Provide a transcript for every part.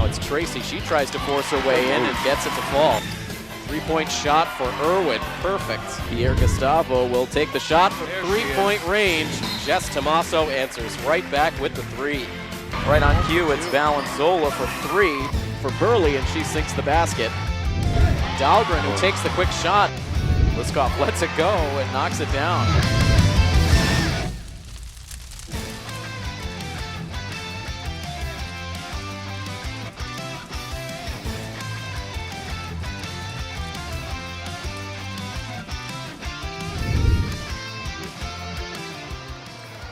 it's Tracy. She tries to force her way in and gets it to fall. Three-point shot for Irwin. Perfect. Pierre Gustavo will take the shot from three-point range. Jess Tomaso answers right back with the three. Right on cue, it's Valenzola for three for Burley, and she sinks the basket. Dahlgren, who takes the quick shot. Liskoff lets it go and knocks it down.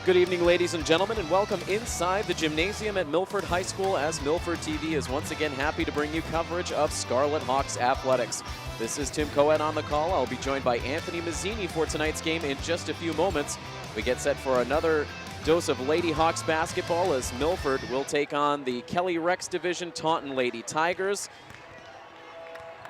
Good evening, ladies and gentlemen, and welcome inside the gymnasium at Milford High School as Milford TV is once again happy to bring you coverage of Scarlet Hawks athletics. This is Tim Cohen on the call. I'll be joined by Anthony Mazzini for tonight's game in just a few moments. We get set for another dose of Lady Hawks basketball as Milford will take on the Kelly Rex Division Taunton Lady Tigers.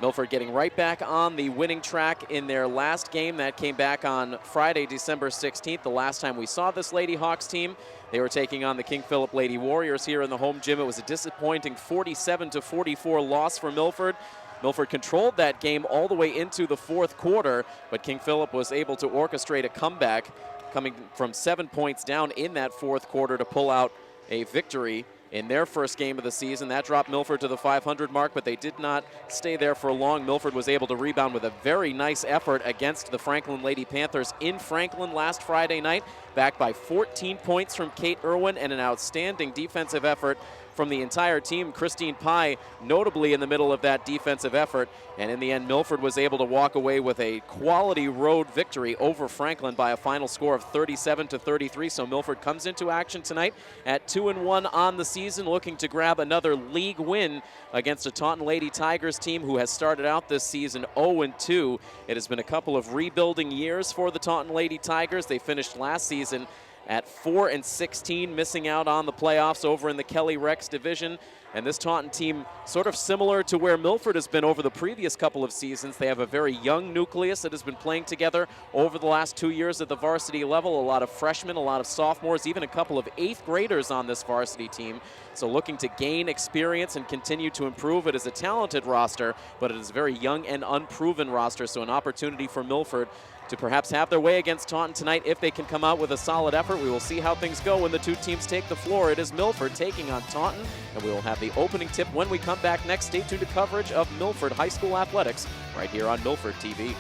Milford getting right back on the winning track in their last game. That came back on Friday, December 16th, the last time we saw this Lady Hawks team. They were taking on the King Philip Lady Warriors here in the home gym. It was a disappointing 47-44 loss for Milford. Milford controlled that game all the way into the fourth quarter, but King Philip was able to orchestrate a comeback, coming from 7 points down in that fourth quarter to pull out a victory in their first game of the season. That dropped Milford to the 500 mark, but they did not stay there for long. Milford was able to rebound with a very nice effort against the Franklin Lady Panthers in Franklin last Friday night, backed by 14 points from Kate Irwin and an outstanding defensive effort from the entire team. Christine Pye notably in the middle of that defensive effort, and in the end Milford was able to walk away with a quality road victory over Franklin by a final score of 37-33. So Milford comes into action tonight at 2-1 on the season, looking to grab another league win against a Taunton Lady Tigers team who has started out this season 0-2. It has been a couple of rebuilding years for the Taunton Lady Tigers. They finished last season at 4-16, missing out on the playoffs over in the Kelly Rex division. And this Taunton team, sort of similar to where Milford has been over the previous couple of seasons. They have a very young nucleus that has been playing together over the last 2 years at the varsity level. A lot of freshmen, a lot of sophomores, even a couple of eighth graders on this varsity team. So looking to gain experience and continue to improve. It is a talented roster, but it is a very young and unproven roster. So an opportunity for Milford to perhaps have their way against Taunton tonight if they can come out with a solid effort. We will see how things go when the two teams take the floor. It is Milford taking on Taunton, and we will have the opening tip when we come back next. Stay tuned to coverage of Milford High School athletics right here on Milford TV.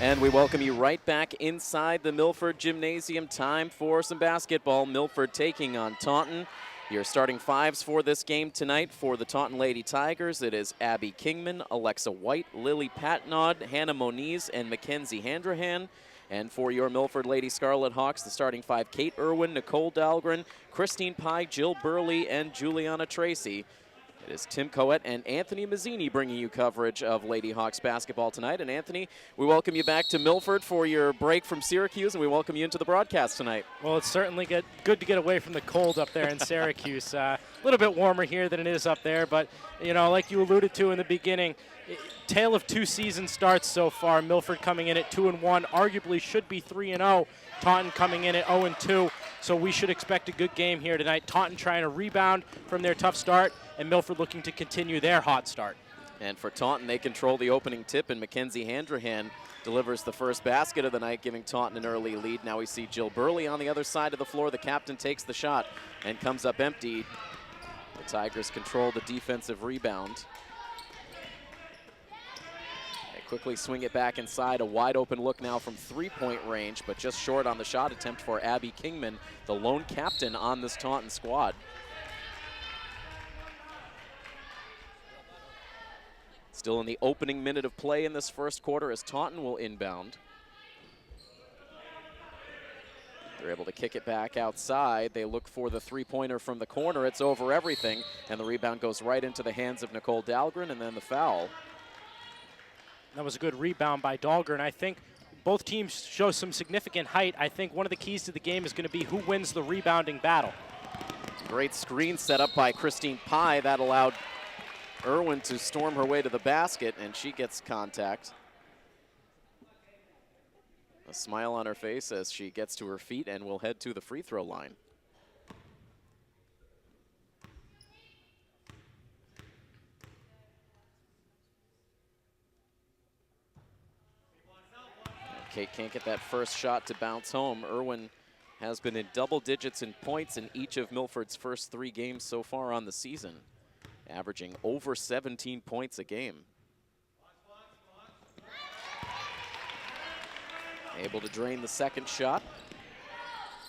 And we welcome you right back inside the Milford Gymnasium. Time for some basketball. Milford taking on Taunton. Your starting fives for this game tonight for the Taunton Lady Tigers. It is Abby Kingman, Alexa White, Lily Patnaud, Hannah Moniz, and Mackenzie Handrahan. And for your Milford Lady Scarlet Hawks, the starting five: Kate Irwin, Nicole Dahlgren, Christine Pye, Jill Burley, and Juliana Tracy. It is Tim Coet and Anthony Mazzini bringing you coverage of Lady Hawks basketball tonight. And Anthony, we welcome you back to Milford for your break from Syracuse, and we welcome you into the broadcast tonight. Well, it's certainly good to get away from the cold up there in Syracuse. A little bit warmer here than it is up there, but, you know, like you alluded to in the beginning, tale of two season starts so far. Milford coming in at 2-1, arguably should be 3-0. Taunton coming in at 0-2, so we should expect a good game here tonight. Taunton trying to rebound from their tough start, and Milford looking to continue their hot start. And for Taunton, they control the opening tip, and Mackenzie Handrahan delivers the first basket of the night, giving Taunton an early lead. Now we see Jill Burley on the other side of the floor. The captain takes the shot and comes up empty. The Tigers control the defensive rebound. Quickly swing it back inside. A wide open look now from three-point range, but just short on the shot attempt for Abby Kingman, the lone captain on this Taunton squad. Still in the opening minute of play in this first quarter as Taunton will inbound. They're able to kick it back outside. They look for the three-pointer from the corner. It's over everything, and the rebound goes right into the hands of Nicole Dahlgren, and then the foul. That was a good rebound by Dahlgren. I think both teams show some significant height. I think one of the keys to the game is going to be who wins the rebounding battle. Great screen set up by Christine Pye. That allowed Irwin to storm her way to the basket, and she gets contact. A smile on her face as she gets to her feet and will head to the free throw line. Kate can't get that first shot to bounce home. Irwin has been in double digits in points in each of Milford's first 3 games so far on the season, averaging over 17 points a game. Able to drain the second shot.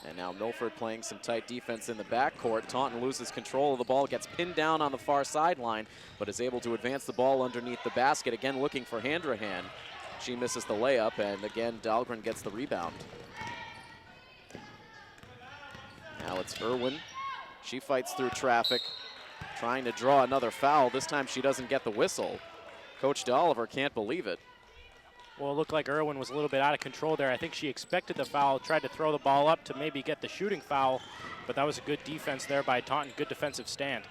And now Milford playing some tight defense in the backcourt. Taunton loses control of the ball, gets pinned down on the far sideline, but is able to advance the ball underneath the basket. Again, looking for Handrahan. She misses the layup, and again, Dahlgren gets the rebound. Now it's Irwin. She fights through traffic, trying to draw another foul. This time she doesn't get the whistle. Coach Dolliver can't believe it. Well, it looked like Irwin was a little bit out of control there. I think she expected the foul, tried to throw the ball up to maybe get the shooting foul, but that was a good defense there by Taunton. Good defensive stand.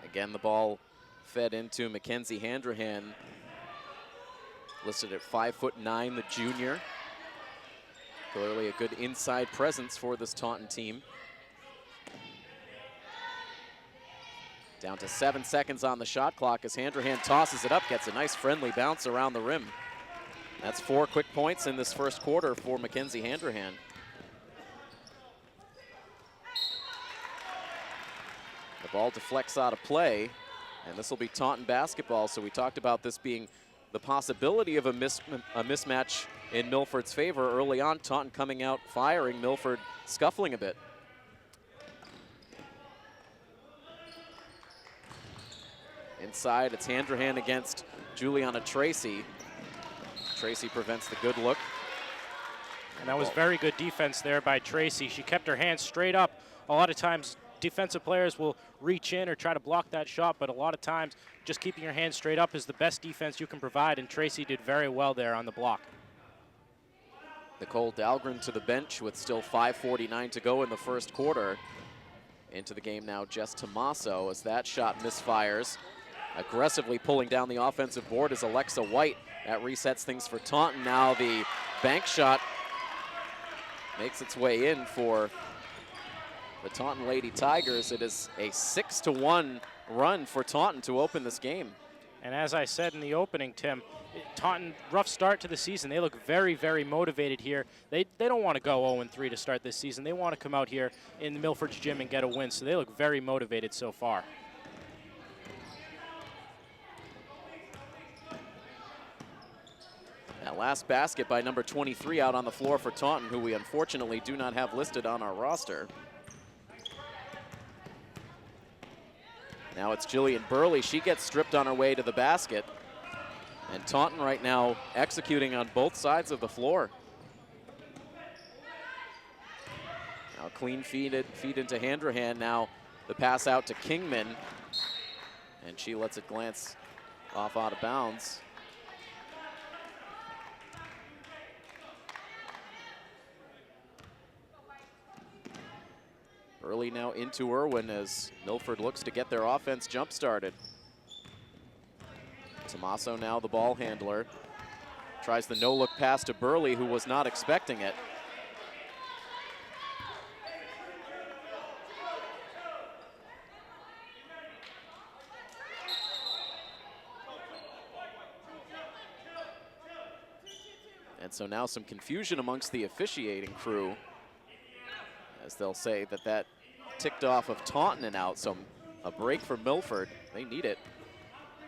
Again, the ball fed into Mackenzie Handrahan, listed at 5'9", the junior. Clearly a good inside presence for this Taunton team. Down to 7 seconds on the shot clock as Handrahan tosses it up, gets a nice friendly bounce around the rim. That's 4 quick points in this first quarter for Mackenzie Handrahan. The ball deflects out of play, and this will be Taunton basketball. So we talked about this being the possibility of a mismatch in Milford's favor early on. Taunton coming out firing, Milford scuffling a bit. Inside, it's Handrahan against Juliana Tracy. Tracy prevents the good look. And that was very good defense there by Tracy. She kept her hands straight up. A lot of times, defensive players will reach in or try to block that shot, but a lot of times, just keeping your hands straight up is the best defense you can provide, and Tracy did very well there on the block. Nicole Dahlgren to the bench with still 5:49 to go in the first quarter. Into the game now, Jess Tomaso, as that shot misfires. Aggressively pulling down the offensive board is Alexa White. That resets things for Taunton. Now the bank shot makes its way in for the Taunton Lady Tigers. It is a 6-1 run for Taunton to open this game. And as I said in the opening, Tim, Taunton, rough start to the season. They look very, very motivated here. They don't want to go 0-3 to start this season. They want to come out here in Milford's gym and get a win, so they look very motivated so far. That last basket by number 23 out on the floor for Taunton, who we unfortunately do not have listed on our roster. Now it's Jillian Burley. She gets stripped on her way to the basket. And Taunton right now executing on both sides of the floor. Now clean feed into Handrahan. Now the pass out to Kingman. And she lets it glance off out of bounds. Early now into Irwin as Milford looks to get their offense jump-started. Tomaso now the ball handler. Tries the no-look pass to Burley, who was not expecting it. And so now some confusion amongst the officiating crew, as they'll say that ticked off of Taunton and out, so a break for Milford. They need it.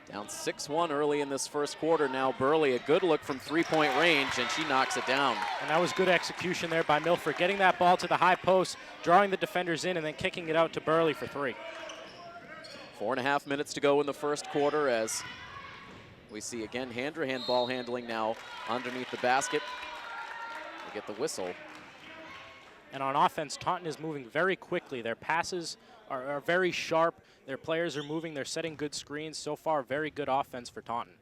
Down 6-1 early in this first quarter. Now Burley, a good look from three-point range, and she knocks it down. And that was good execution there by Milford, getting that ball to the high post, drawing the defenders in, and then kicking it out to Burley for 3. 4.5 minutes to go in the first quarter as we see again Handrahan ball handling now underneath the basket. We get the whistle. And on offense, Taunton is moving very quickly. Their passes are very sharp. Their players are moving. They're setting good screens. So far, very good offense for Taunton.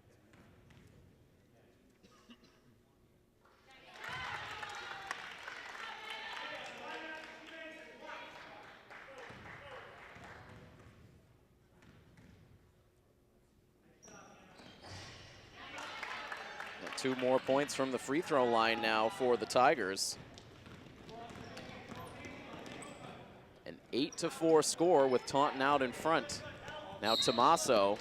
And 2 more points from the free throw line now for the Tigers. An 8-4 score with Taunton out in front. Now Tomaso.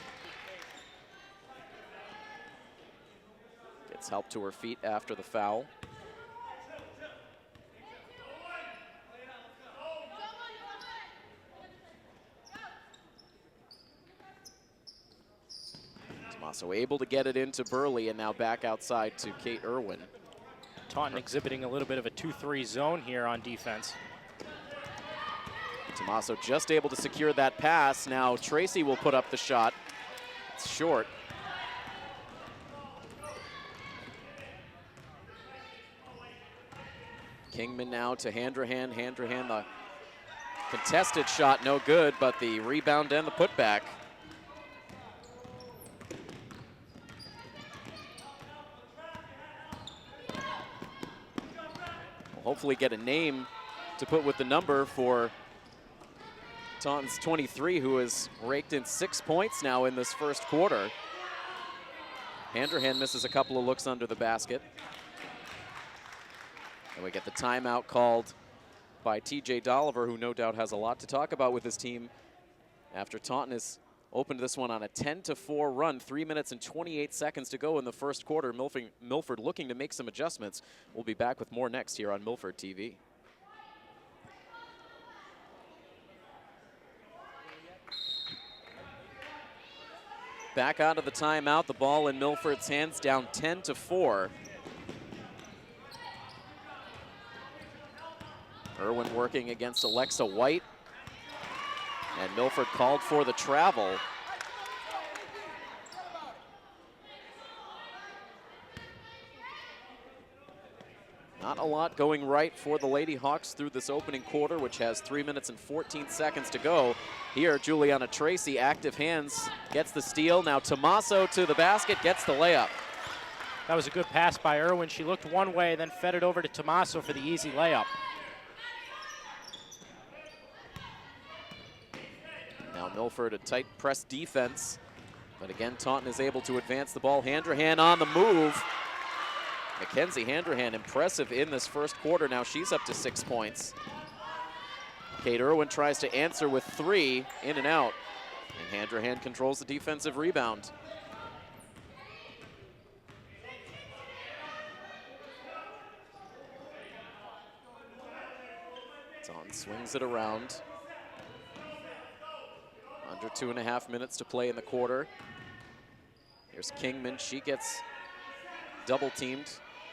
Gets help to her feet after the foul. Tomaso able to get it into Burley, and now back outside to Kate Irwin. Taunton exhibiting a little bit of a 2-3 zone here on defense. Tomaso just able to secure that pass. Now Tracy will put up the shot. It's short. Kingman now to Handrahan. Handrahan, the contested shot, no good, but the rebound and the putback. We'll hopefully get a name to put with the number for Taunton's 23, who has raked in 6 points now in this first quarter. Handrahan misses a couple of looks under the basket. And we get the timeout called by TJ Dolliver, who no doubt has a lot to talk about with his team after Taunton has opened this one on a 10-4 run. 3 minutes and 28 seconds to go in the first quarter. Milford looking to make some adjustments. We'll be back with more next here on Milford TV. Back out of the timeout, the ball in Milford's hands, down 10-4. Irwin working against Alexa White. And Milford called for the travel. Not a lot going right for the Lady Hawks through this opening quarter, which has 3 minutes and 14 seconds to go. Here, Juliana Tracy, active hands, gets the steal. Now Tomaso to the basket, gets the layup. That was a good pass by Irwin. She looked one way, then fed it over to Tomaso for the easy layup. Now Milford, a tight press defense, but again, Taunton is able to advance the ball. Handrahan on the move. Mackenzie Handrahan, impressive in this first quarter. Now she's up to 6 points. Kate Irwin tries to answer with 3, in and out. And Handrahan controls the defensive rebound. Taunton swings it around. Under 2.5 minutes to play in the quarter. Here's Kingman, she gets double teamed,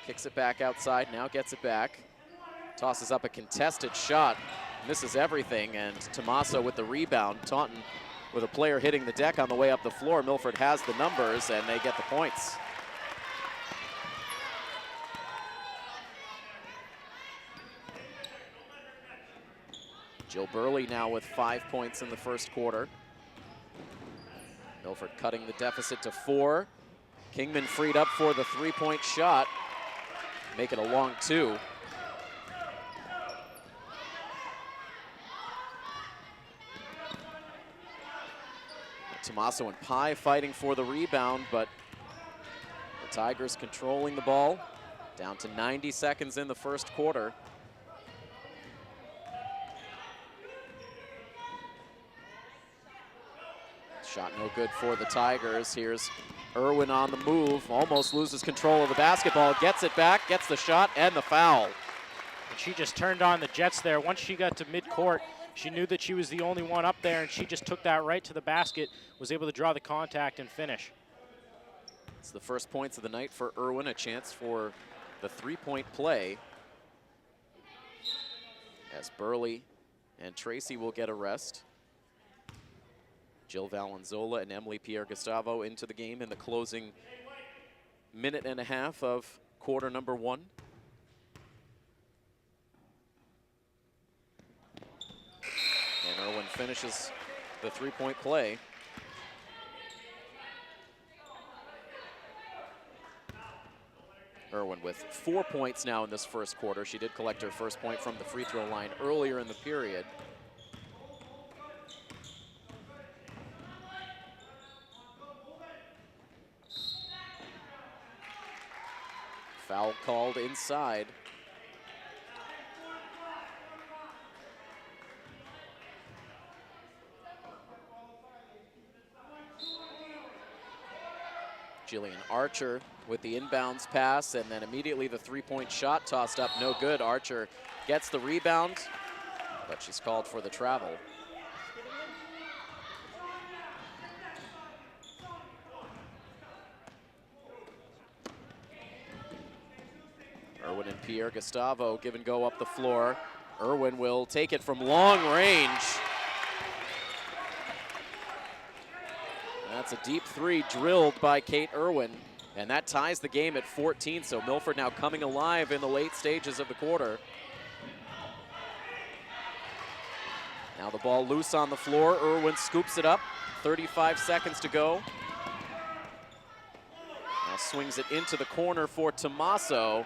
kicks it back outside, now gets it back. Tosses up a contested shot, misses everything, and Tomaso with the rebound. Taunton with a player hitting the deck on the way up the floor. Milford has the numbers, and they get the points. Jill Burley now with 5 points in the first quarter. Milford cutting the deficit to 4. Kingman freed up for the 3-point shot. Make it a long 2. Tomaso and Pye fighting for the rebound, but the Tigers controlling the ball. Down to 90 seconds in the first quarter. Shot no good for the Tigers. Here's Irwin on the move, almost loses control of the basketball, gets it back, gets the shot and the foul. And she just turned on the Jets there. Once she got to midcourt, she knew that she was the only one up there, and she just took that right to the basket, was able to draw the contact and finish. It's the first points of the night for Irwin, a chance for the 3-point play. As Burley and Tracy will get a rest. Jill Valenzola and Emily Pierre-Gustavo into the game in the closing minute and a half of quarter number 1. And Irwin finishes the 3-point play. Irwin with 4 points now in this first quarter. She did collect her first point from the free throw line earlier in the period. Foul called inside. Jillian Archer with the inbounds pass, and then immediately the three-point shot tossed up, no good. Archer gets the rebound, but she's called for the travel. Irwin and Pierre Gustavo give and go up the floor. Irwin will take it from long range. That's a deep three drilled by Kate Irwin, and that ties the game at 14, so Milford now coming alive in the late stages of the quarter. Now the ball loose on the floor. Irwin scoops it up, 35 seconds to go. Now swings it into the corner for Tommaso.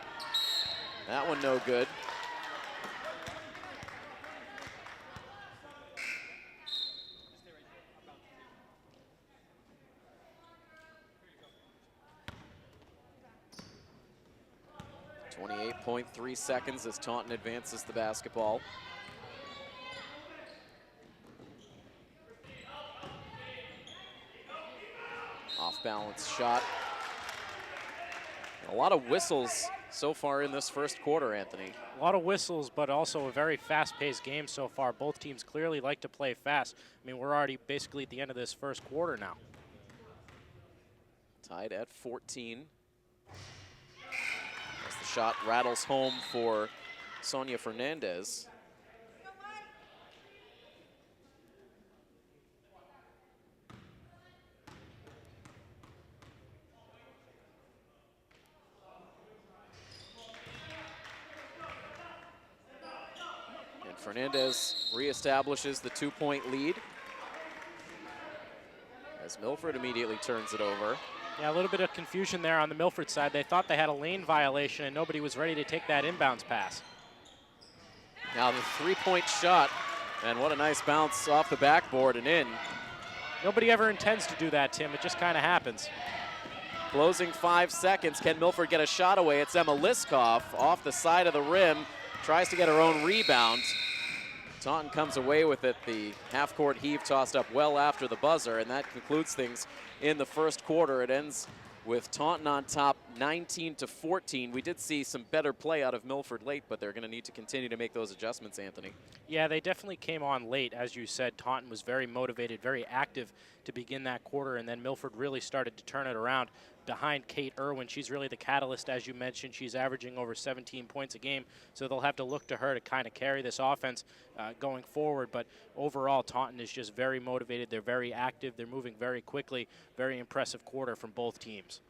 That one no good. .3 seconds as Taunton advances the basketball. Off balance shot. A lot of whistles so far in this first quarter, Anthony. A lot of whistles, but also a very fast-paced game so far. Both teams clearly like to play fast. I mean, we're already basically at the end of this first quarter now. Tied at 14. As the shot rattles home for Sonia Fernandez. Fernandez reestablishes the 2-point lead as Milford immediately turns it over. Yeah, a little bit of confusion there on the Milford side. They thought they had a lane violation and nobody was ready to take that inbounds pass. Now the 3-point shot, and what a nice bounce off the backboard and in. Nobody ever intends to do that, Tim. It just kind of happens. Closing 5 seconds. Can Milford get a shot away? It's Emma Liskoff off the side of the rim. Tries to get her own rebound. Taunton comes away with it. The half-court heave tossed up well after the buzzer, and that concludes things in the first quarter. It ends with Taunton on top 19-14. We did see some better play out of Milford late, but they're going to need to continue to make those adjustments, Anthony. Yeah, they definitely came on late. As you said, Taunton was very motivated, very active to begin that quarter, and then Milford really started to turn it around behind Kate Irwin. She's really the catalyst, as you mentioned. She's averaging over 17 points a game, so they'll have to look to her to kind of carry this offense going forward. But overall, Taunton is just very motivated. They're very active. They're moving very quickly. Very impressive quarter from both teams.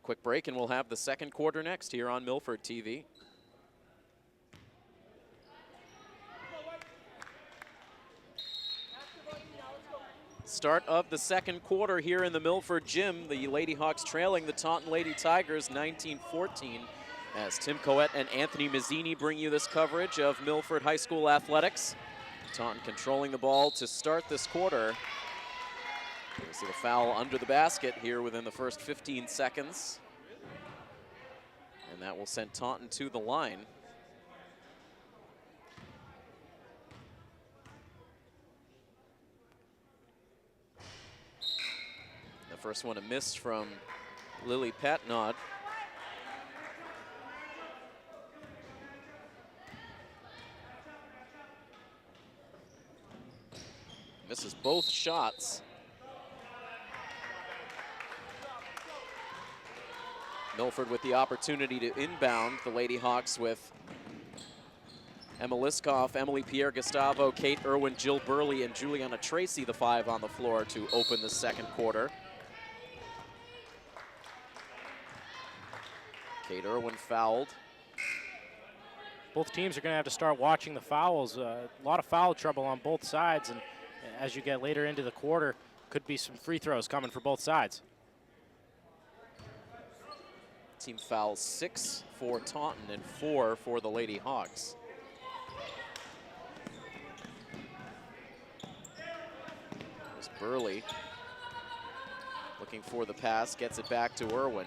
Quick break, and we'll have the second quarter next here on Milford TV. Start of the second quarter here in the Milford gym. The Lady Hawks trailing the Taunton Lady Tigers 19-14 as Tim Coet and Anthony Mazzini bring you this coverage of Milford High School athletics. Taunton controlling the ball to start this quarter. You see the foul under the basket here within the first 15 seconds. And that will send Taunton to the line. The first one a miss from Lily Patnaud. Misses both shots. Milford with the opportunity to inbound the Lady Hawks with Emma Liskoff, Emily Pierre Gustavo, Kate Irwin, Jill Burley, and Juliana Tracy, the 5 on the floor to open the second quarter. Kate Irwin fouled. Both teams are going to have to start watching the fouls. A lot of foul trouble on both sides, and as you get later into the quarter, could be some free throws coming for both sides. Team fouls 6 for Taunton and 4 for the Lady Hawks. There's Burley looking for the pass, gets it back to Irwin.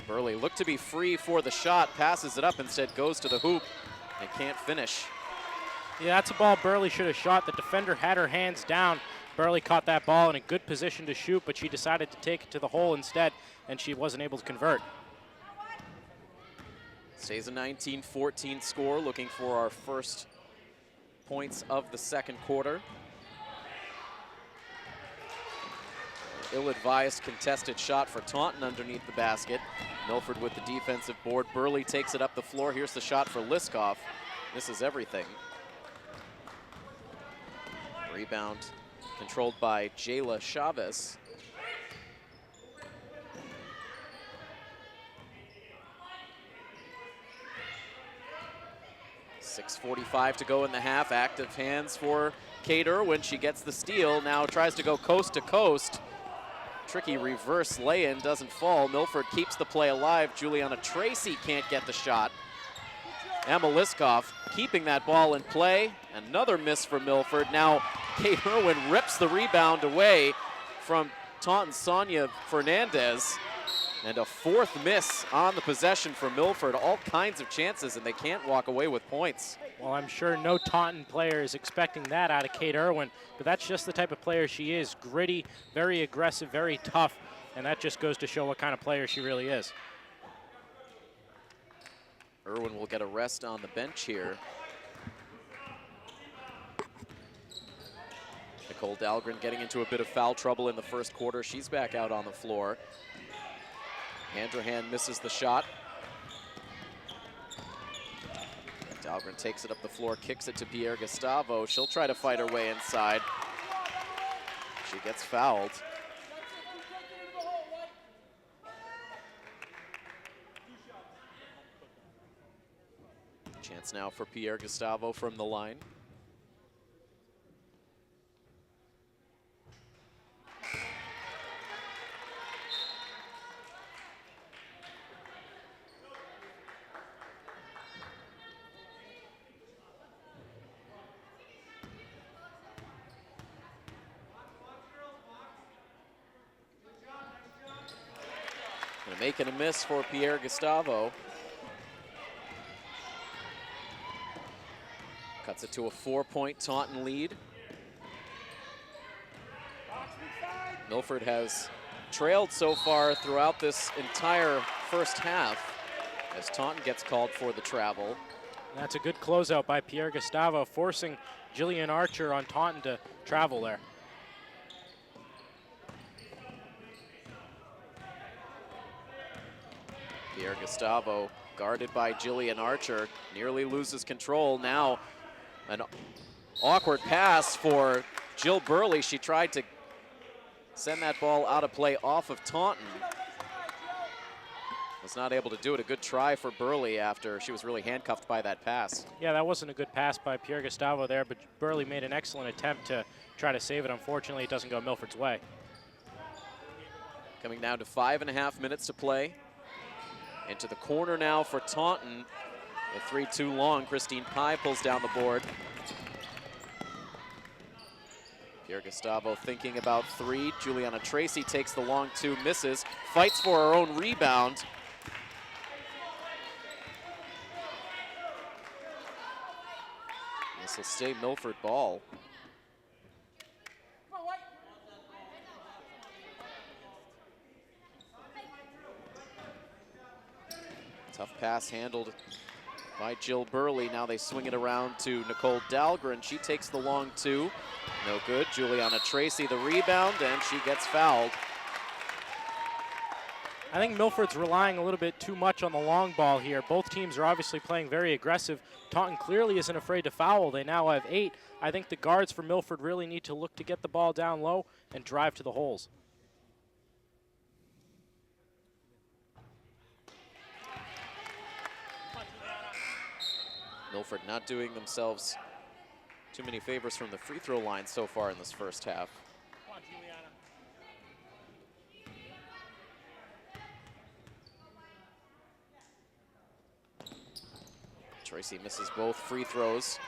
Burley looked to be free for the shot, passes it up, instead goes to the hoop and can't finish. Yeah, that's a ball Burley should have shot. The defender had her hands down, Burley caught that ball in a good position to shoot, but she decided to take it to the hole instead, and she wasn't able to convert. Stays a 19-14 score, looking for our first points of the second quarter. Ill-advised contested shot for Taunton underneath the basket. Milford with the defensive board. Burley takes it up the floor. Here's the shot for Liskoff. This is everything. Rebound controlled by Jayla Chavez. .6:45 to go in the half. Active hands for Kate Irwin. She gets the steal. Now tries to go coast to coast. Tricky reverse lay-in, doesn't fall. Milford keeps the play alive. Juliana Tracy can't get the shot. Emma Liskoff keeping that ball in play. Another miss for Milford. Now Kate Irwin rips the rebound away from Taunton's Sonia Fernandez. And a fourth miss on the possession for Milford. All kinds of chances, and they can't walk away with points. Well, I'm sure no Taunton player is expecting that out of Kate Irwin, but that's just the type of player she is. Gritty, very aggressive, very tough, and that just goes to show what kind of player she really is. Irwin will get a rest on the bench here. Nicole Dahlgren getting into a bit of foul trouble in the first quarter. She's back out on the floor. Handrahan misses the shot. Dahlgren takes it up the floor, kicks it to Pierre Gustavo. She'll try to fight her way inside. She gets fouled. Chance now for Pierre Gustavo from the line. And a make and a miss for Pierre Gustavo. Cuts it to a 4-point Taunton lead. Milford has trailed so far throughout this entire first half as Taunton gets called for the travel. That's a good closeout by Pierre Gustavo, forcing Jillian Archer on Taunton to travel there. Pierre Gustavo guarded by Jillian Archer, nearly loses control. Now an awkward pass for Jill Burley. She tried to send that ball out of play off of Taunton. Was not able to do it. A good try for Burley after she was really handcuffed by that pass. Yeah, that wasn't a good pass by Pierre Gustavo there, but Burley made an excellent attempt to try to save it. Unfortunately, it doesn't go Milford's way. Coming down to 5.5 minutes to play. Into the corner now for Taunton. The 3-2 long. Christine Pye pulls down the board. Pierre Gustavo thinking about three. Juliana Tracy takes the long two, misses, fights for her own rebound. This will stay Milford ball. Tough pass handled by Jill Burley. Now they swing it around to Nicole Dahlgren. She takes the long two. No good. Juliana Tracy the rebound, and she gets fouled. I think Milford's relying a little bit too much on the long ball here. Both teams are obviously playing very aggressive. Taunton clearly isn't afraid to foul. They now have 8. I think the guards for Milford really need to look to get the ball down low and drive to the holes. Milford not doing themselves too many favors from the free throw line so far in this first half. Tracy misses both free throws.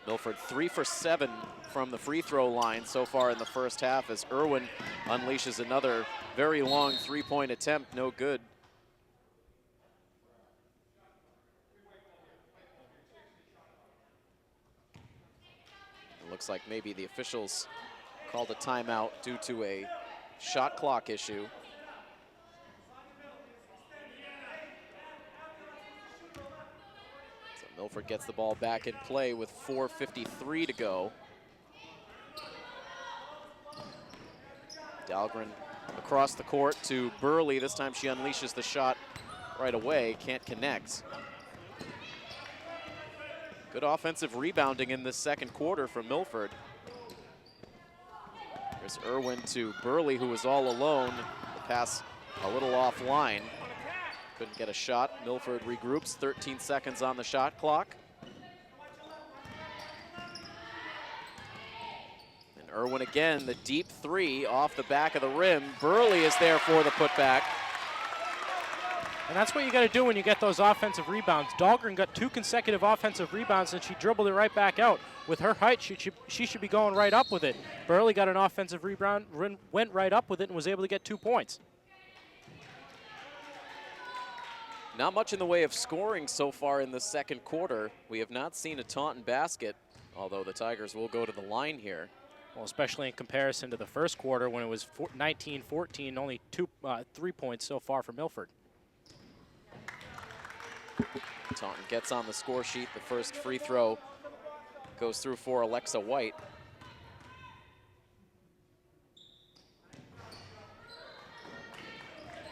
Milford 3 for 7 from the free throw line so far in the first half as Irwin unleashes another very long three-point attempt, no good. Looks like maybe the officials called a timeout due to a shot clock issue. So Milford gets the ball back in play with 4:53 to go. Dahlgren across the court to Burley. This time she unleashes the shot right away, can't connect. Good offensive rebounding in this second quarter from Milford. There's Irwin to Burley, who was all alone. The pass a little offline. Couldn't get a shot. Milford regroups, 13 seconds on the shot clock. And Irwin again, the deep three off the back of the rim. Burley is there for the putback. And that's what you got to do when you get those offensive rebounds. Dahlgren got 2 consecutive offensive rebounds, and she dribbled it right back out. With her height, she should be going right up with it. Burley got an offensive rebound, went right up with it, and was able to get 2 points. Not much in the way of scoring so far in the second quarter. We have not seen a Taunton basket, although the Tigers will go to the line here. Well, especially in comparison to the first quarter when it was 19-14, only 3 points so far for Milford. Taunton gets on the score sheet. The first free throw goes through for Alexa White.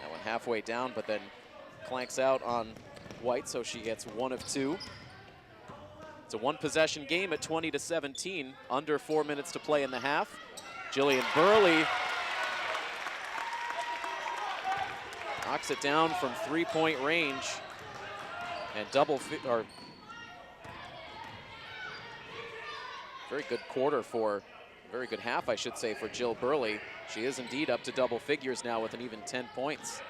That one halfway down, but then clanks out on White, so she gets 1 of 2. It's a 1-possession game at 20-17, under 4 minutes to play in the half. Jillian Burley knocks it down from 3-point range. And very good quarter very good half, I should say, for Jill Burley. She is indeed up to double figures now with an even 10 points.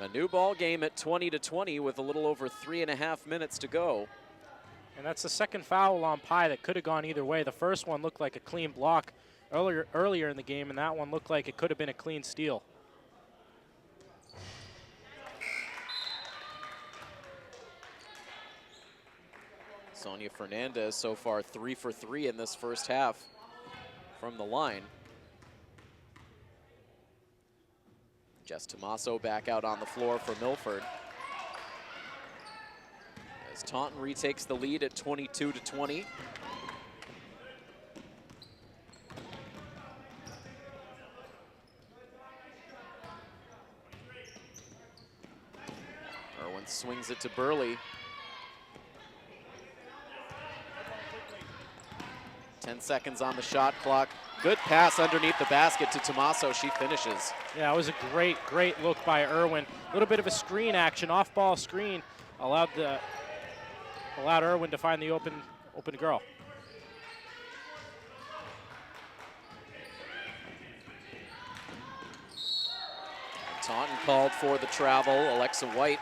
A new ball game at 20-20 with a little over 3.5 minutes to go. And that's the second foul on Pye that could have gone either way. The first one looked like a clean block earlier in the game, and that one looked like it could have been a clean steal. Sonia Fernandez so far 3 for 3 in this first half from the line. Jess Tomaso back out on the floor for Milford. As Taunton retakes the lead at 22-20. Irwin swings it to Burley. 10 seconds on the shot clock. Good pass underneath the basket to Tomaso. She finishes. Yeah, it was a great look by Irwin. A little bit of a screen action, off-ball screen, allowed Irwin to find the open girl. Taunton called for the travel. Alexa White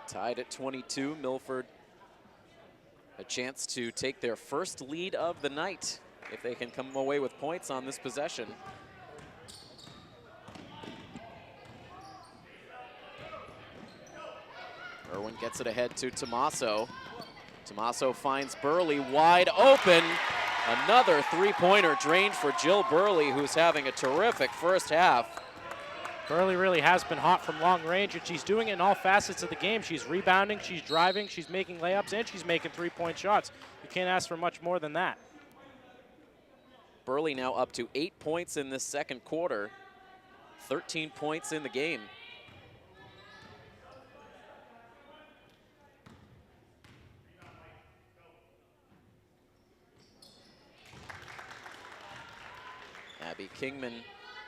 tied at 22. Milford a chance to take their first lead of the night if they can come away with points on this possession. Irwin gets it ahead to Tomaso. Tomaso finds Burley wide open. Another three-pointer drained for Jill Burley, who's having a terrific first half. Burley really has been hot from long range, and she's doing it in all facets of the game. She's rebounding, she's driving, she's making layups, and she's making three-point shots. You can't ask for much more than that. Burley now up to 8 points in this second quarter, 13 points in the game. Abby Kingman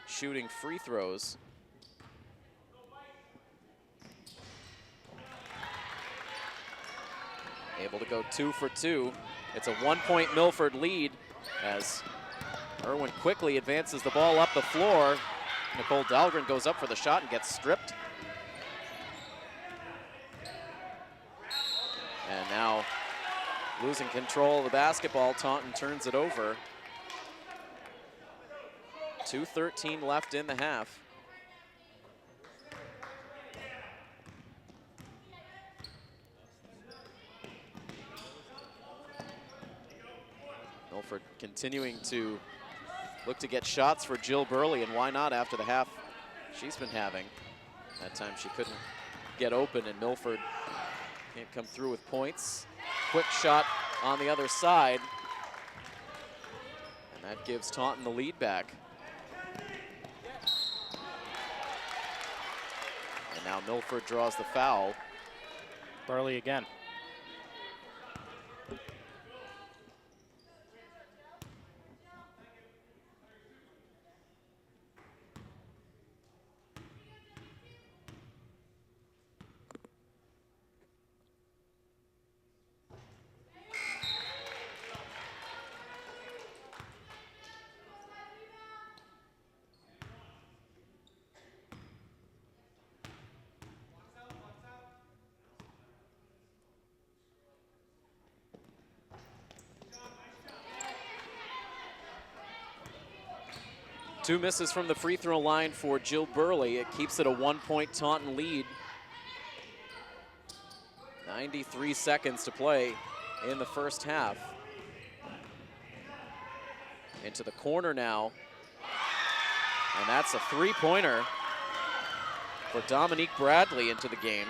shooting free throws. Able to go 2 for 2. It's a 1-point Milford lead as Irwin quickly advances the ball up the floor. Nicole Dahlgren goes up for the shot and gets stripped. And now losing control of the basketball, Taunton turns it over. 2:13 left in the half. Milford continuing to look to get shots for Jill Burley, and why not after the half she's been having. That time she couldn't get open, and Milford can't come through with points. Quick shot on the other side, and that gives Taunton the lead back. And now Milford draws the foul. Burley again. Two misses from the free throw line for Jill Burley. It keeps it a 1-point Taunton lead. 93 seconds to play in the first half. Into the corner now. And that's a three-pointer for Dominique Bradley into the game.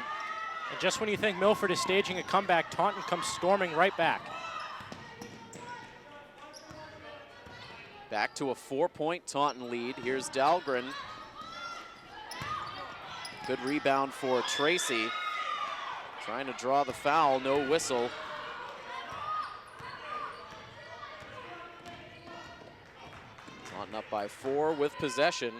And just when you think Milford is staging a comeback, Taunton comes storming right back. Back to a 4-point Taunton lead. Here's Dahlgren. Good rebound for Tracy. Trying to draw the foul, no whistle. Taunton up by 4 with possession.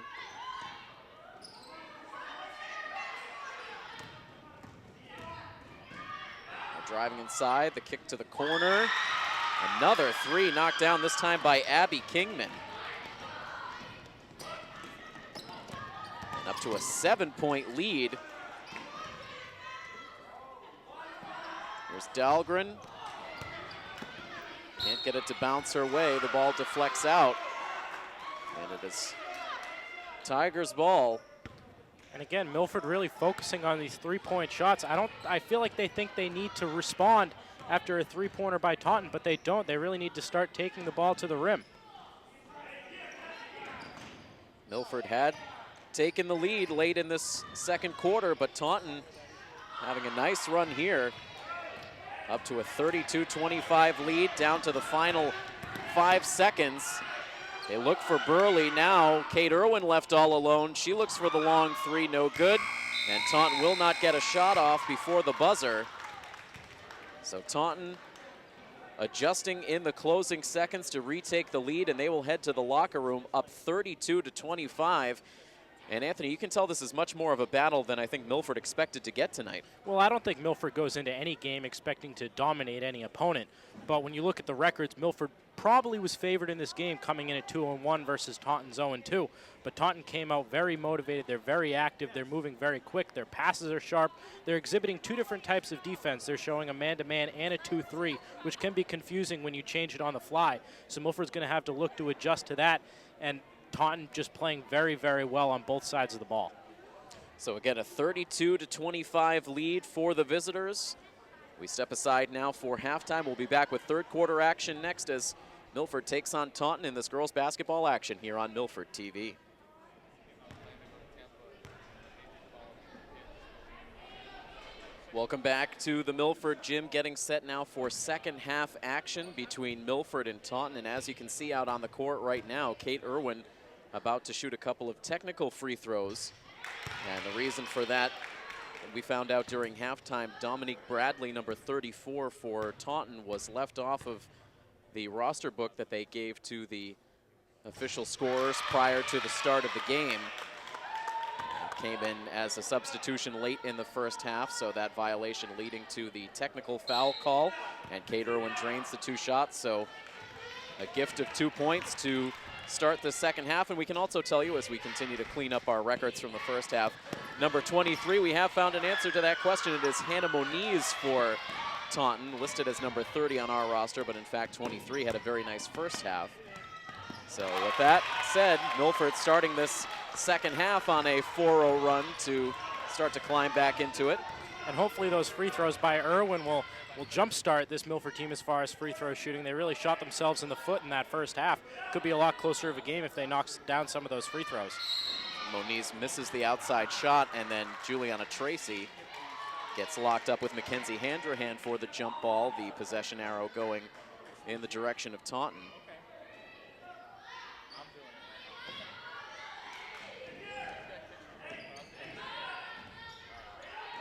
Driving inside, the kick to the corner. Another three knocked down, this time by Abby Kingman. And up to a 7-point lead. Here's Dahlgren. Can't get it to bounce her way. The ball deflects out. And it is Tigers' ball. And again, Milford really focusing on these three-point shots. I feel like they think they need to respond after a three-pointer by Taunton, but they don't. They really need to start taking the ball to the rim. Milford had taken the lead late in this second quarter, but Taunton having a nice run here. Up to a 32-25 lead, down to the final 5 seconds. They look for Burley now. Kate Irwin left all alone. She looks for the long three, no good. And Taunton will not get a shot off before the buzzer. So Taunton adjusting in the closing seconds to retake the lead, and they will head to the locker room up 32-25. And Anthony, you can tell this is much more of a battle than I think Milford expected to get tonight. Well, I don't think Milford goes into any game expecting to dominate any opponent. But when you look at the records, Milford probably was favored in this game coming in at 2-1 versus Taunton's 0-2. But Taunton came out very motivated. They're very active. They're moving very quick. Their passes are sharp. They're exhibiting two different types of defense. They're showing a man-to-man and a 2-3, which can be confusing when you change it on the fly. So Milford's going to have to look to adjust to that. And Taunton just playing very, very well on both sides of the ball. So again, a 32-25 lead for the visitors. We step aside now for halftime. We'll be back with third quarter action next as Milford takes on Taunton in this girls basketball action here on Milford TV. Welcome back to the Milford gym, getting set now for second half action between Milford and Taunton. And as you can see out on the court right now, Kate Irwin about to shoot a couple of technical free throws. And the reason for that, we found out during halftime, Dominique Bradley, number 34 for Taunton, was left off of the roster book that they gave to the official scorers prior to the start of the game. Came in as a substitution late in the first half, so that violation leading to the technical foul call. And Kate Irwin drains the two shots, so a gift of 2 points to start the second half. And we can also tell you, as we continue to clean up our records from the first half, number 23, we have found an answer to that question. It is Hannah Moniz for Taunton, listed as number 30 on our roster, but in fact 23 had a very nice first half. So with that said, Milford starting this second half on a 4-0 run to start to climb back into it. And hopefully those free throws by Irwin will jumpstart this Milford team as far as free throw shooting. They really shot themselves in the foot in that first half. Could be a lot closer of a game if they knock down some of those free throws. Moniz misses the outside shot, and then Juliana Tracy gets locked up with Mackenzie Handrahan for the jump ball. The possession arrow going in the direction of Taunton.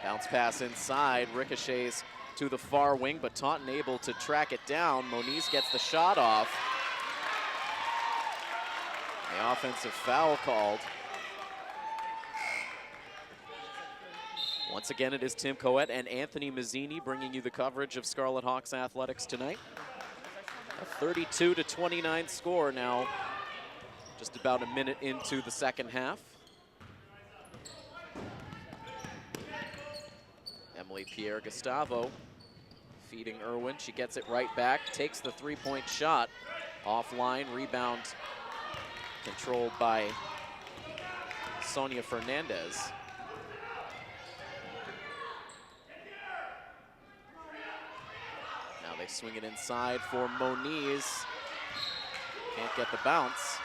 Bounce pass inside, ricochets to the far wing, but Taunton able to track it down. Moniz gets the shot off. The offensive foul called. Once again, it is Tim Coet and Anthony Mazzini bringing you the coverage of Scarlet Hawks athletics tonight. A 32-29 score now, just about a minute into the second half. Emily Pierre Gustavo feeding Irwin. She gets it right back, takes the three-point shot. Offline, rebound controlled by Sonia Fernandez. Now they swing it inside for Moniz. Can't get the bounce.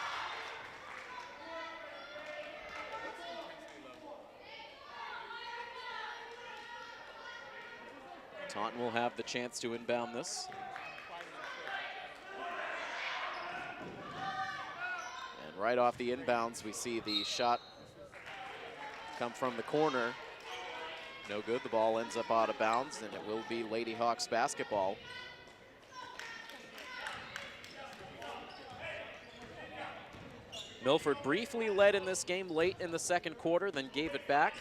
Taunton will have the chance to inbound this. And right off the inbounds, we see the shot come from the corner. No good, the ball ends up out of bounds, and it will be Lady Hawks basketball. Milford briefly led in this game late in the second quarter, then gave it back.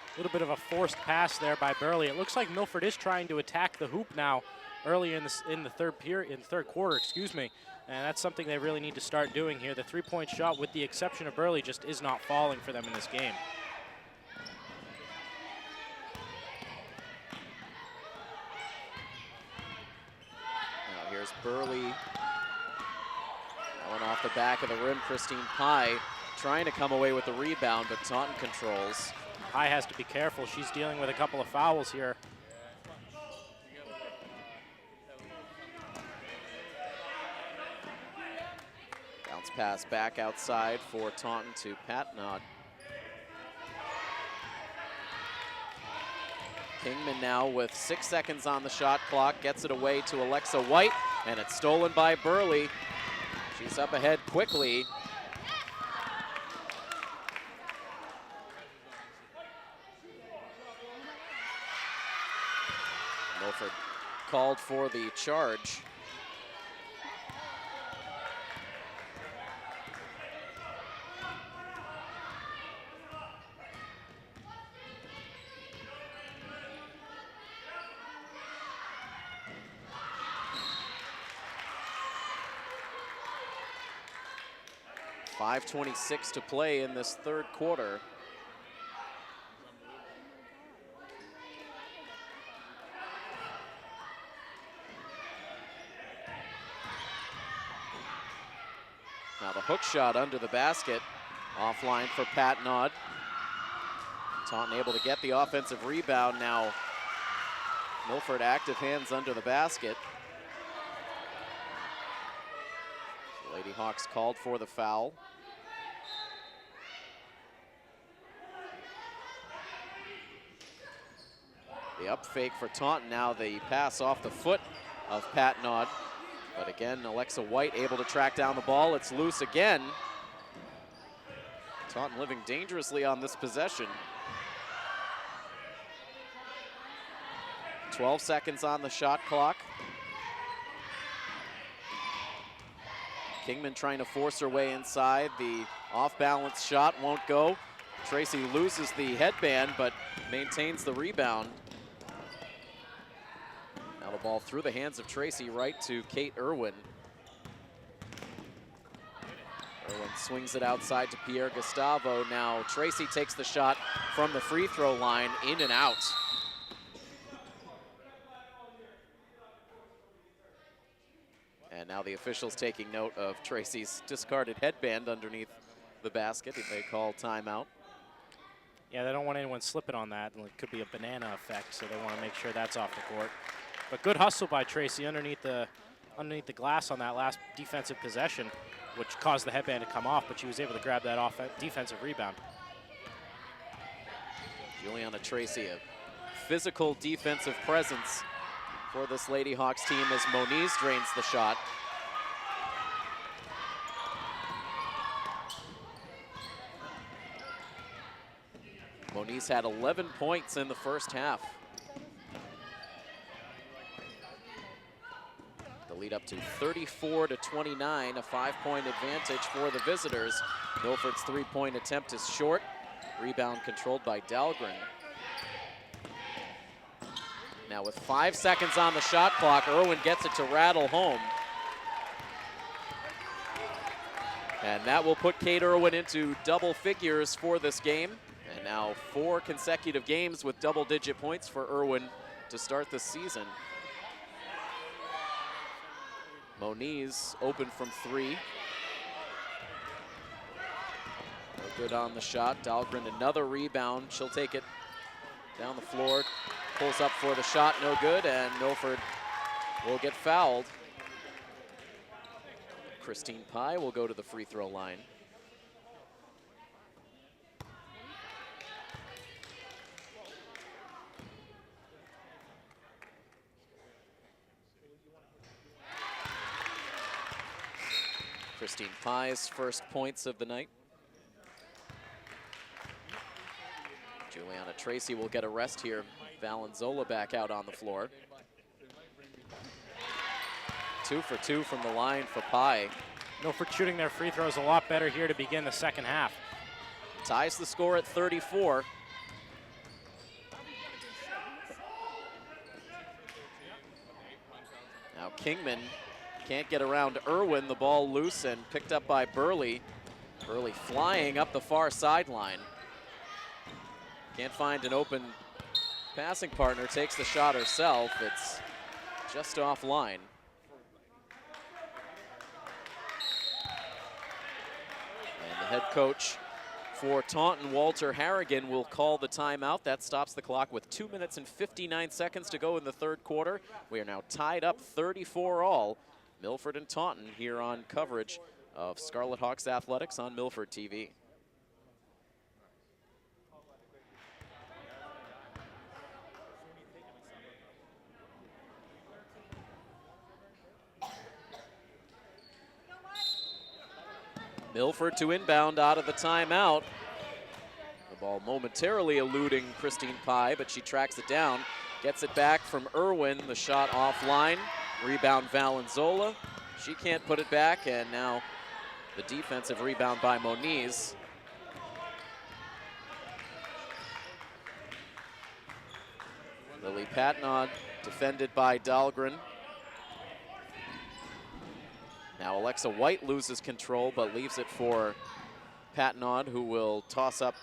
A little bit of a forced pass there by Burley. It looks like Milford is trying to attack the hoop now early in the third quarter, excuse me. And that's something they really need to start doing here. The three-point shot, with the exception of Burley, just is not falling for them in this game. Now here's Burley. That one off the back of the rim. Christine Pye trying to come away with the rebound, but Taunton controls. Pye has to be careful. She's dealing with a couple of fouls here. Bounce pass back outside for Taunton to Patnod. Kingman now with 6 seconds on the shot clock, gets it away to Alexa White, and it's stolen by Burley. She's up ahead quickly. Milford called for the charge. .5:26 to play in this third quarter. Now the hook shot under the basket, offline for Patnod. Taunton able to get the offensive rebound. Now Milford active hands under the basket. Lady Hawks called for the foul. The up fake for Taunton, now the pass off the foot of Patnod. But again, Alexa White able to track down the ball. It's loose again. Taunton living dangerously on this possession. 12 seconds on the shot clock. Kingman trying to force her way inside. The off-balance shot won't go. Tracy loses the headband, but maintains the rebound. Now the ball through the hands of Tracy right to Kate Irwin. Irwin swings it outside to Pierre Gustavo. Now Tracy takes the shot from the free throw line, in and out. And now the officials taking note of Tracy's discarded headband underneath the basket. They call timeout. Yeah, they don't want anyone slipping on that, and it could be a banana effect, so they want to make sure that's off the court. But good hustle by Tracy underneath the glass on that last defensive possession, which caused the headband to come off, but she was able to grab that defensive rebound. Juliana Tracy, a physical defensive presence for this Lady Hawks team as Moniz drains the shot. Moniz had 11 points in the first half. The lead up to 34-29, a 5-point advantage for the visitors. Milford's three-point attempt is short. Rebound controlled by Dahlgren. Now with 5 seconds on the shot clock, Irwin gets it to rattle home. And that will put Kate Irwin into double figures for this game. And now 4 consecutive games with double-digit points for Irwin to start the season. Moniz open from 3. No good on the shot. Dahlgren another rebound. She'll take it down the floor. Pulls up for the shot, no good, and Milford will get fouled. Christine Pye will go to the free throw line. Christine Pye's first points of the night. Juliana Tracy will get a rest here. Valenzola back out on the floor. 2 for 2 from the line for Pye. Milford shooting their free throws a lot better here to begin the second half. Ties the score at 34. Now Kingman can't get around Irwin. The ball loose and picked up by Burley. Burley flying up the far sideline. Can't find an open passing partner, takes the shot herself. It's just offline. And the head coach for Taunton, Walter Harrigan, will call the timeout. That stops the clock with 2 minutes and 59 seconds to go in the third quarter. We are now tied up 34 all. Milford and Taunton here on coverage of Scarlet Hawks Athletics on Milford TV. Milford to inbound out of the timeout. The ball momentarily eluding Christine Pye, but she tracks it down. Gets it back from Irwin, the shot offline. Rebound Valenzola. She can't put it back, and now the defensive rebound by Moniz. Lily Patnaud defended by Dahlgren. Now Alexa White loses control, but leaves it for Patnaud, who will toss up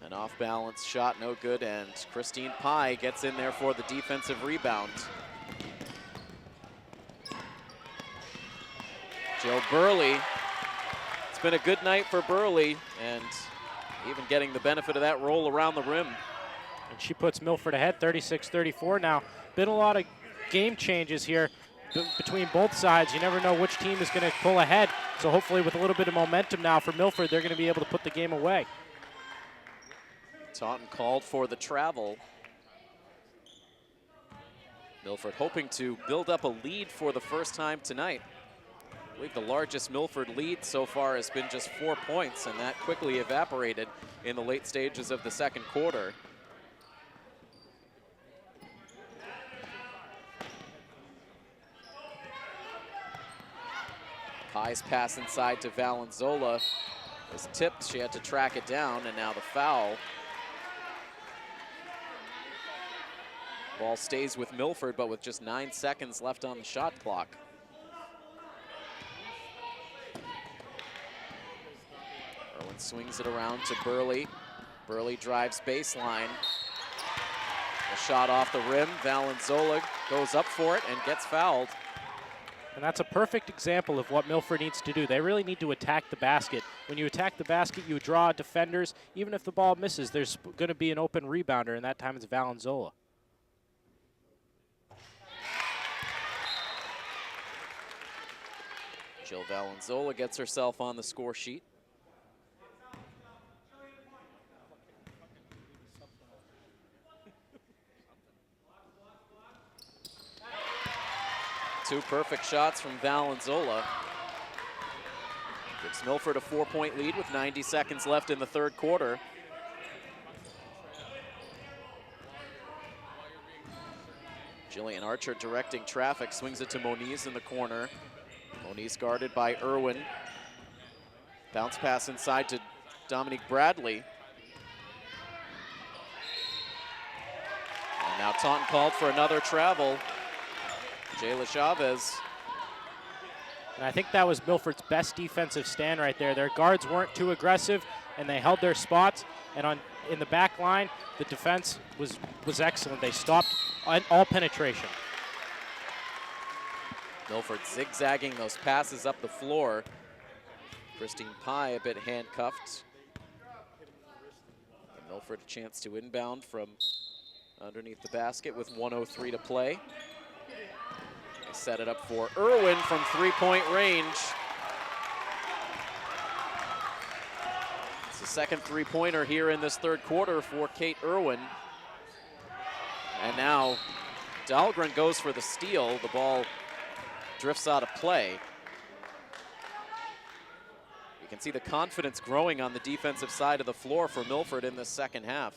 an off-balance shot, no good, and Christine Pye gets in there for the defensive rebound. Jill Burley. It's been a good night for Burley, and even getting the benefit of that roll around the rim. And she puts Milford ahead, 36-34 now. Been a lot of game changes here between both sides. You never know which team is going to pull ahead. So hopefully with a little bit of momentum now for Milford, they're going to be able to put the game away. Taunton called for the travel. Milford hoping to build up a lead for the first time tonight. I believe the largest Milford lead so far has been just 4 points, and that quickly evaporated in the late stages of the second quarter. Pye's pass inside to Valenzola was tipped. She had to track it down, and now the foul. Ball stays with Milford, but with just 9 seconds left on the shot clock. and swings it around to Burley. Burley drives baseline. A shot off the rim. Valenzola goes up for it and gets fouled. And that's a perfect example of what Milford needs to do. They really need to attack the basket. When you attack the basket, you draw defenders. Even if the ball misses, there's going to be an open rebounder, and that time it's Valenzola. Jill Valenzola gets herself on the score sheet. Two perfect shots from Valenzola. Gives Milford a 4-point lead with 90 seconds left in the third quarter. Jillian Archer directing traffic, swings it to Moniz in the corner. Moniz guarded by Irwin. Bounce pass inside to Dominique Bradley. And now Taunton called for another travel. Jayla Chavez. And I think that was Milford's best defensive stand right there. Their guards weren't too aggressive, and they held their spots. And in the back line, the defense was excellent. They stopped all penetration. Milford zigzagging those passes up the floor. Christine Pye a bit handcuffed. And Milford a chance to inbound from underneath the basket with 1:03 to play. They set it up for Irwin from three-point range. It's the second three-pointer here in this third quarter for Kate Irwin. And now Dahlgren goes for the steal. The ball drifts out of play. You can see the confidence growing on the defensive side of the floor for Milford in the second half.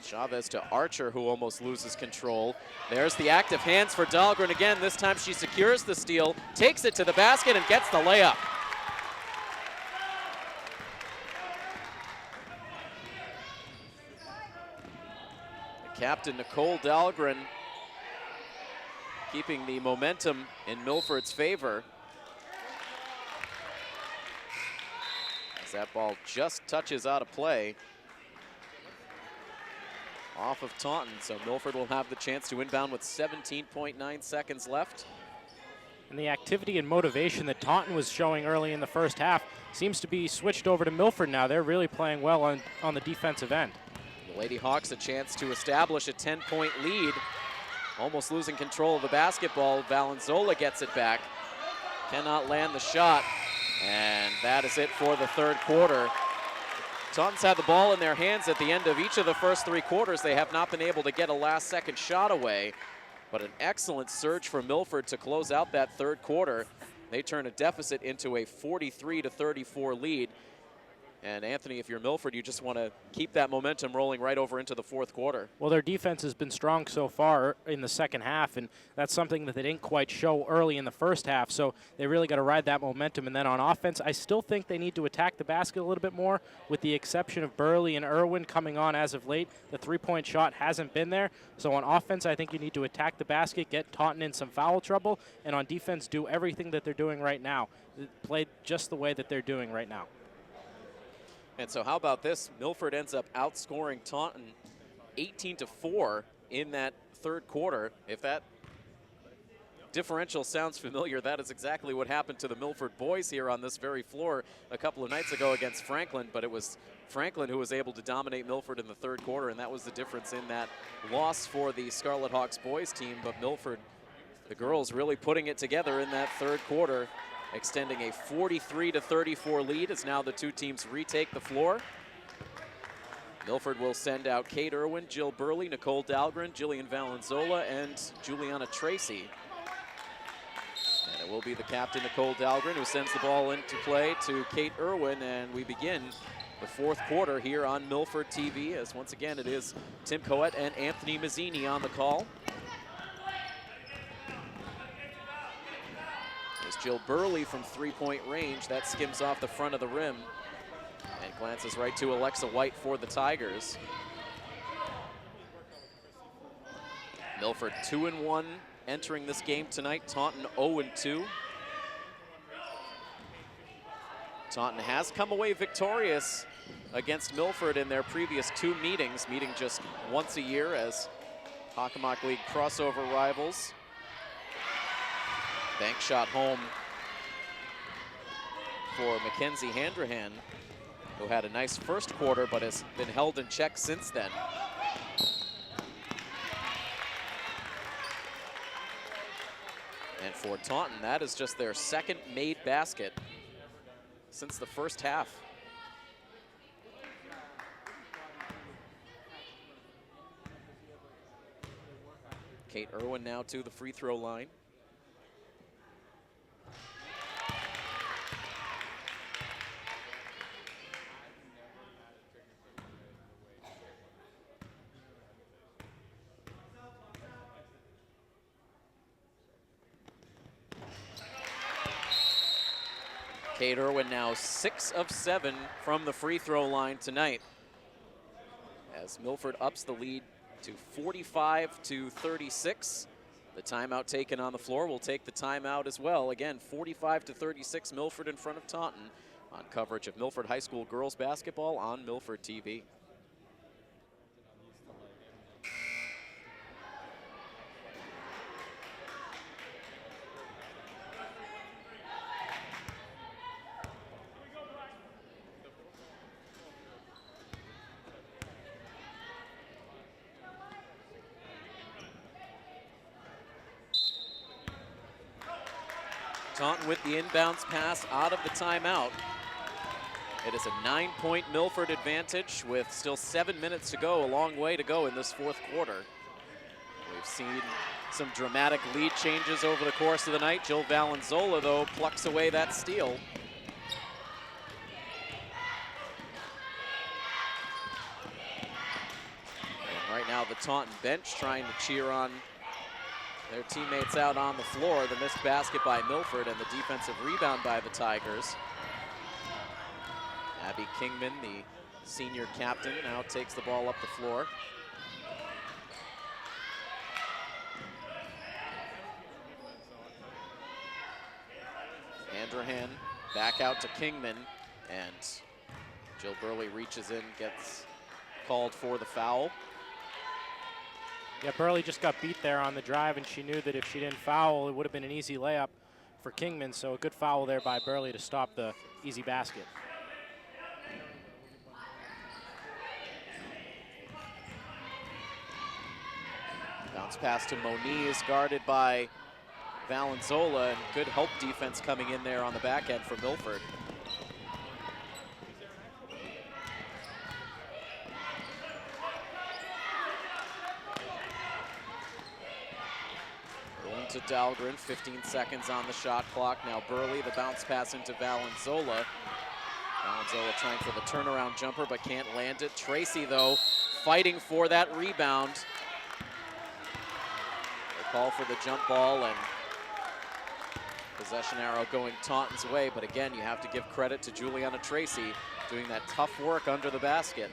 Chavez to Archer, who almost loses control. There's the active hands for Dahlgren again. This time she secures the steal, takes it to the basket, and gets the layup. The captain, Nicole Dahlgren, keeping the momentum in Milford's favor. As that ball just touches out of play. Off of Taunton, so Milford will have the chance to inbound with 17.9 seconds left. And the activity and motivation that Taunton was showing early in the first half seems to be switched over to Milford now. They're really playing well on the defensive end. The Lady Hawks a chance to establish a 10-point lead. Almost losing control of the basketball. Valenzola gets it back. Cannot land the shot. And that is it for the third quarter. Taunton's had the ball in their hands at the end of each of the first three quarters. They have not been able to get a last-second shot away, but an excellent surge for Milford to close out that third quarter. They turn a deficit into a 43-34 lead. And Anthony, if you're Milford, you just want to keep that momentum rolling right over into the fourth quarter. Well, their defense has been strong so far in the second half, and that's something that they didn't quite show early in the first half, so they really got to ride that momentum. And then on offense, I still think they need to attack the basket a little bit more, with the exception of Burley and Irwin coming on as of late. The three-point shot hasn't been there, so on offense, I think you need to attack the basket, get Taunton in some foul trouble, and on defense, do everything that they're doing right now. Play just the way that they're doing right now. And so how about this? Milford ends up outscoring Taunton 18-4 in that third quarter. If that differential sounds familiar, that is exactly what happened to the Milford boys here on this very floor a couple of nights ago against Franklin, but it was Franklin who was able to dominate Milford in the third quarter, and that was the difference in that loss for the Scarlet Hawks boys team. But Milford, the girls, really putting it together in that third quarter, extending a 43-34 lead as now the two teams retake the floor. Milford will send out Kate Irwin, Jill Burley, Nicole Dahlgren, Jillian Valenzola, and Juliana Tracy. And it will be the captain, Nicole Dahlgren, who sends the ball into play to Kate Irwin, and we begin the fourth quarter here on Milford TV, as once again it is Tim Coet and Anthony Mazzini on the call. Jill Burley from three-point range. That skims off the front of the rim and glances right to Alexa White for the Tigers. Milford 2-1 entering this game tonight. Taunton 0-2. Taunton has come away victorious against Milford in their previous 2 meetings, meeting just once a year as Hockomock League crossover rivals. Bank shot home for Mackenzie Handrahan, who had a nice first quarter but has been held in check since then. And for Taunton, that is just their second made basket since the first half. Kate Irwin now to the free throw line. Kate Irwin now 6 of 7 from the free throw line tonight, as Milford ups the lead to 45-36. The timeout taken on the floor will take the timeout as well. Again, 45-36, Milford in front of Taunton on coverage of Milford High School girls basketball on Milford TV. Taunton with the inbounds pass out of the timeout. It is a 9-point Milford advantage with still 7 minutes to go, a long way to go in this fourth quarter. We've seen some dramatic lead changes over the course of the night. Jill Valenzola, though, plucks away that steal. And right now the Taunton bench trying to cheer on their teammates out on the floor. The missed basket by Milford and the defensive rebound by the Tigers. Abby Kingman, the senior captain, now takes the ball up the floor. Handrahan back out to Kingman, and Jill Burley reaches in, gets called for the foul. Yeah, Burley just got beat there on the drive, and she knew that if she didn't foul, it would have been an easy layup for Kingman. So a good foul there by Burley to stop the easy basket. Bounce pass to Moniz, guarded by Valenzola, and good help defense coming in there on the back end for Milford. To Dahlgren, 15 seconds on the shot clock. Now Burley, the bounce pass into Valenzola. Valenzola trying for the turnaround jumper, but can't land it. Tracy, though, fighting for that rebound. They call for the jump ball, and possession arrow going Taunton's way. But again, you have to give credit to Juliana Tracy doing that tough work under the basket.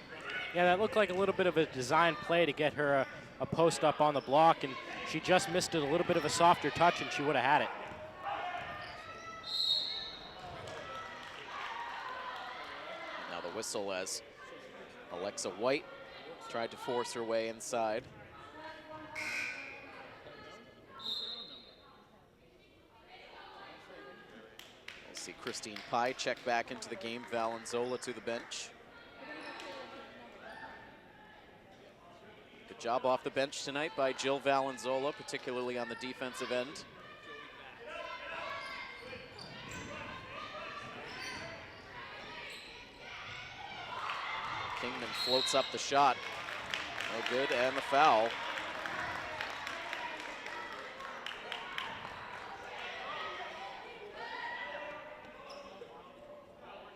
Yeah, that looked like a little bit of a design play to get her a post up on the block, and she just missed it, a little bit of a softer touch, and she would have had it. Now the whistle as Alexa White tried to force her way inside. I see Christine Pye check back into the game. Valenzola to the bench. Good job off the bench tonight by Jill Valenzola, particularly on the defensive end. Kingman floats up the shot. No good, and the foul.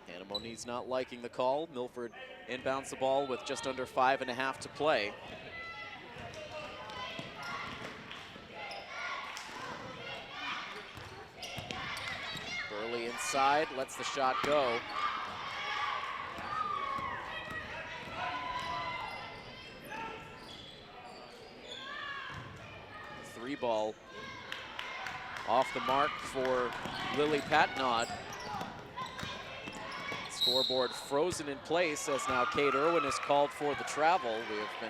Hannah Moniz not liking the call. Milford inbounds the ball with just under 5.5 to play. Burley inside, lets the shot go. Three ball off the mark for Lily Patnod. Scoreboard frozen in place as now Kate Irwin is called for the travel. We have been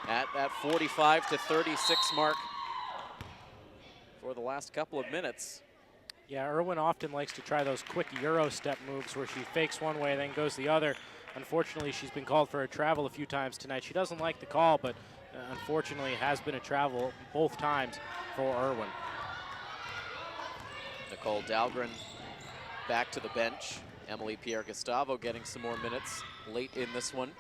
at that 45 to 36 mark for the last couple of minutes. Yeah, Irwin often likes to try those quick Euro step moves where she fakes one way, then goes the other. Unfortunately, she's been called for a travel a few times tonight. She doesn't like the call, but unfortunately, it has been a travel both times for Irwin. Nicole Dahlgren back to the bench. Emily Pierre-Gustavo getting some more minutes late in this one.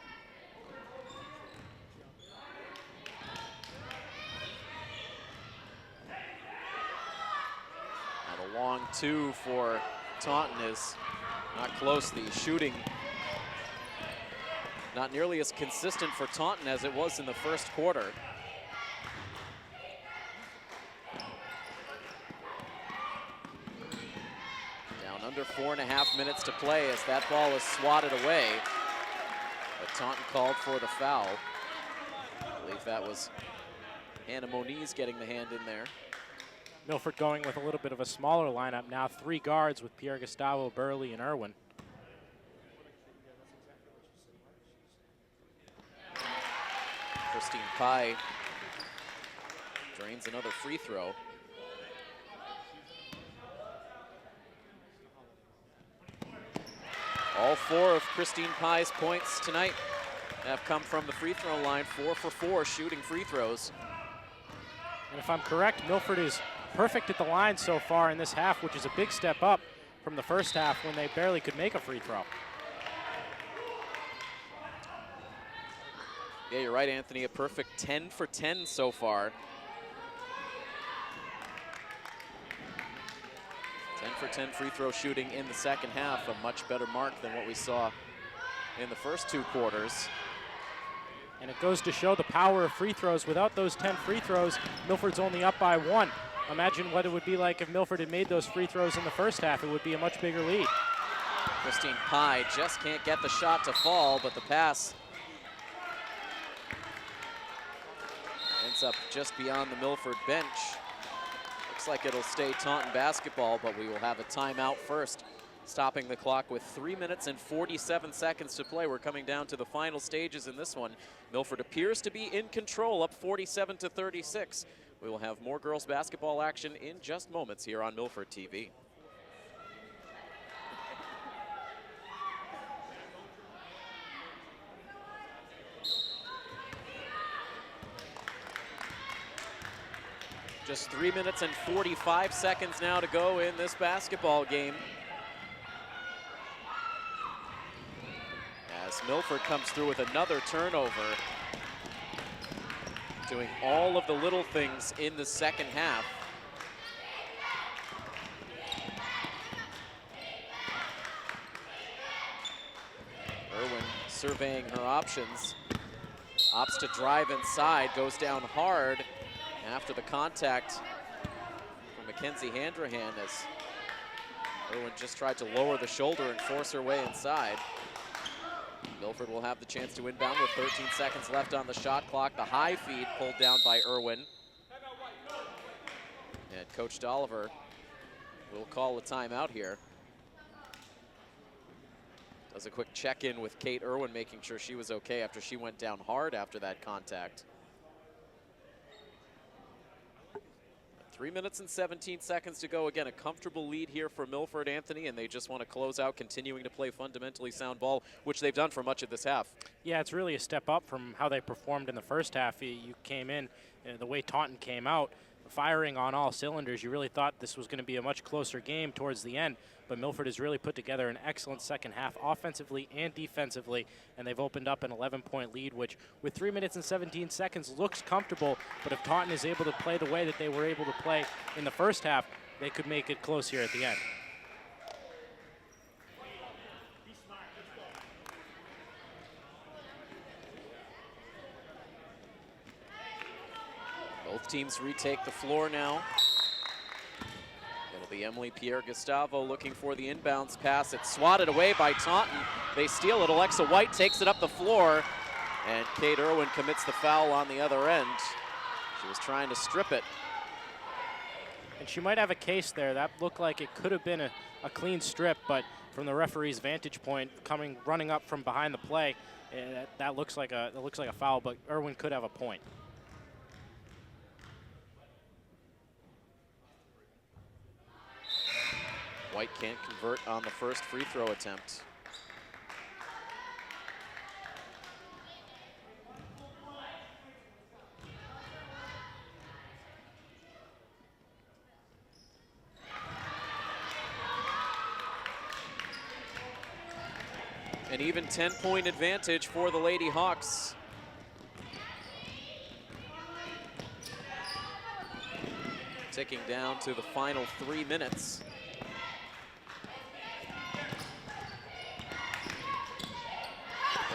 And a long two for Taunton is not close. The shooting not nearly as consistent for Taunton as it was in the first quarter. Down under 4.5 minutes to play as that ball is swatted away. But Taunton called for the foul. I believe that was Hannah Moniz getting the hand in there. Milford going with a little bit of a smaller lineup now. 3 guards with Pierre-Gustavo, Burley, and Irwin. Christine Pye drains another free throw. All 4 of Christine Pye's points tonight have come from the free throw line. 4 for 4 shooting free throws. And if I'm correct, Milford is perfect at the line so far in this half, which is a big step up from the first half when they barely could make a free throw. Yeah, you're right, Anthony. A perfect 10 for 10 so far. 10 for 10 free throw shooting in the second half. A much better mark than what we saw in the first 2 quarters. And it goes to show the power of free throws. Without those 10 free throws, Milford's only up by 1. Imagine what it would be like if Milford had made those free throws in the first half. It would be a much bigger lead. Christine Pye just can't get the shot to fall, but the pass ends up just beyond the Milford bench. Looks like it'll stay Taunton basketball, but we will have a timeout first, stopping the clock with 3 minutes and 47 seconds to play. We're coming down to the final stages in this one. Milford appears to be in control, up 47 to 36. We will have more girls basketball action in just moments here on Milford TV. Just 3 minutes and 45 seconds now to go in this basketball game. As Milford comes through with another turnover, doing all of the little things in the second half. Irwin surveying her options, opts to drive inside, goes down hard after the contact from Mackenzie Handrahan as Irwin just tried to lower the shoulder and force her way inside. Milford will have the chance to inbound with 13 seconds left on the shot clock. The high feed pulled down by Irwin. And Coach Dolliver will call a timeout here. Does a quick check-in with Kate Irwin, making sure she was okay after she went down hard after that contact. 3 minutes and 17 seconds to go. Again, a comfortable lead here for Milford, Anthony, and they just want to close out, continuing to play fundamentally sound ball, which they've done for much of this half. Yeah, it's really a step up from how they performed in the first half. You came in, the way Taunton came out, firing on all cylinders. You really thought this was going to be a much closer game towards the end, but Milford has really put together an excellent second half offensively and defensively, and they've opened up an 11-point lead, which with 3 minutes and 17 seconds looks comfortable, but if Taunton is able to play the way that they were able to play in the first half, they could make it close here at the end. Both teams retake the floor now. It'll be Emily Pierre-Gustavo looking for the inbounds pass. It's swatted away by Taunton. They steal it. Alexa White takes it up the floor, and Kate Irwin commits the foul on the other end. She was trying to strip it. And she might have a case there. That looked like it could have been a clean strip, but from the referee's vantage point, running up from behind the play, that looks like a foul. But Irwin could have a point. White can't convert on the first free throw attempt. An even 10-point advantage for the Lady Hawks. Ticking down to the final 3 minutes.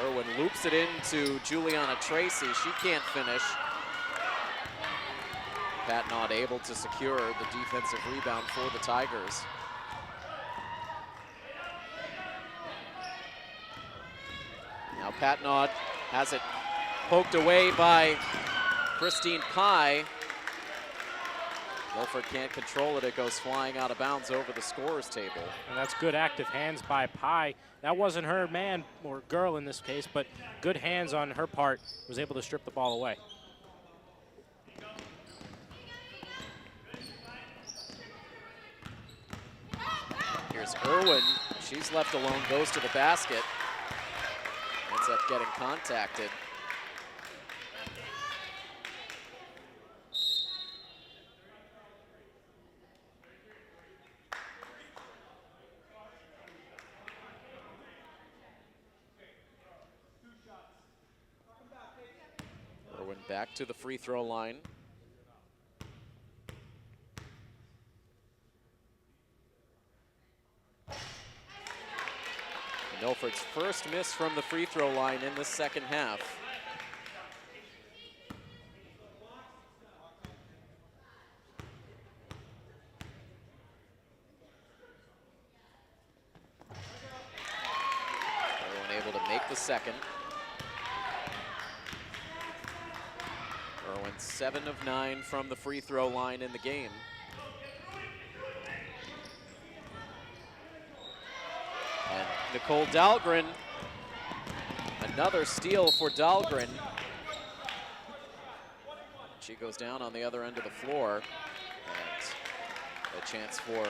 Irwin loops it into Juliana Tracy. She can't finish. Pat not able to secure the defensive rebound for the Tigers. Now Patnaud has it poked away by Christine Pye. Milford can't control it. It goes flying out of bounds over the scorer's table. And that's good active hands by Pye. That wasn't her man or girl in this case, but good hands on her part. Was able to strip the ball away. Here's Irwin. She's left alone, goes to the basket. Ends up getting contacted. Irwin back to the free throw line. Milford's first miss from the free throw line in the second half. Irwin able to make the second. Irwin 7 of 9 from the free throw line in the game. And Nicole Dahlgren, another steal for Dahlgren. She goes down on the other end of the floor. And a chance for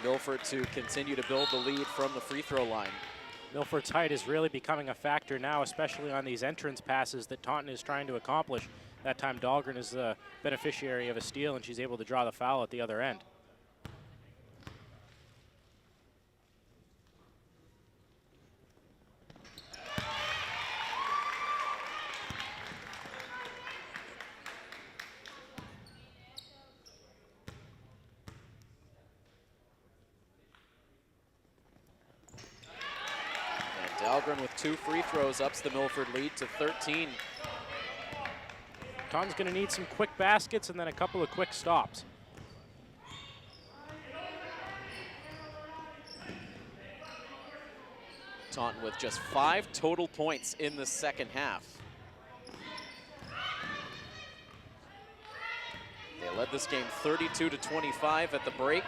Milford to continue to build the lead from the free throw line. Milford's height is really becoming a factor now, especially on these entrance passes that Taunton is trying to accomplish. That time Dahlgren is the beneficiary of a steal, and she's able to draw the foul at the other end. Dahlgren with 2 free throws ups the Milford lead to 13. Taunton's going to need some quick baskets and then a couple of quick stops. Taunton with just 5 total points in the second half. They led this game 32-25 at the break.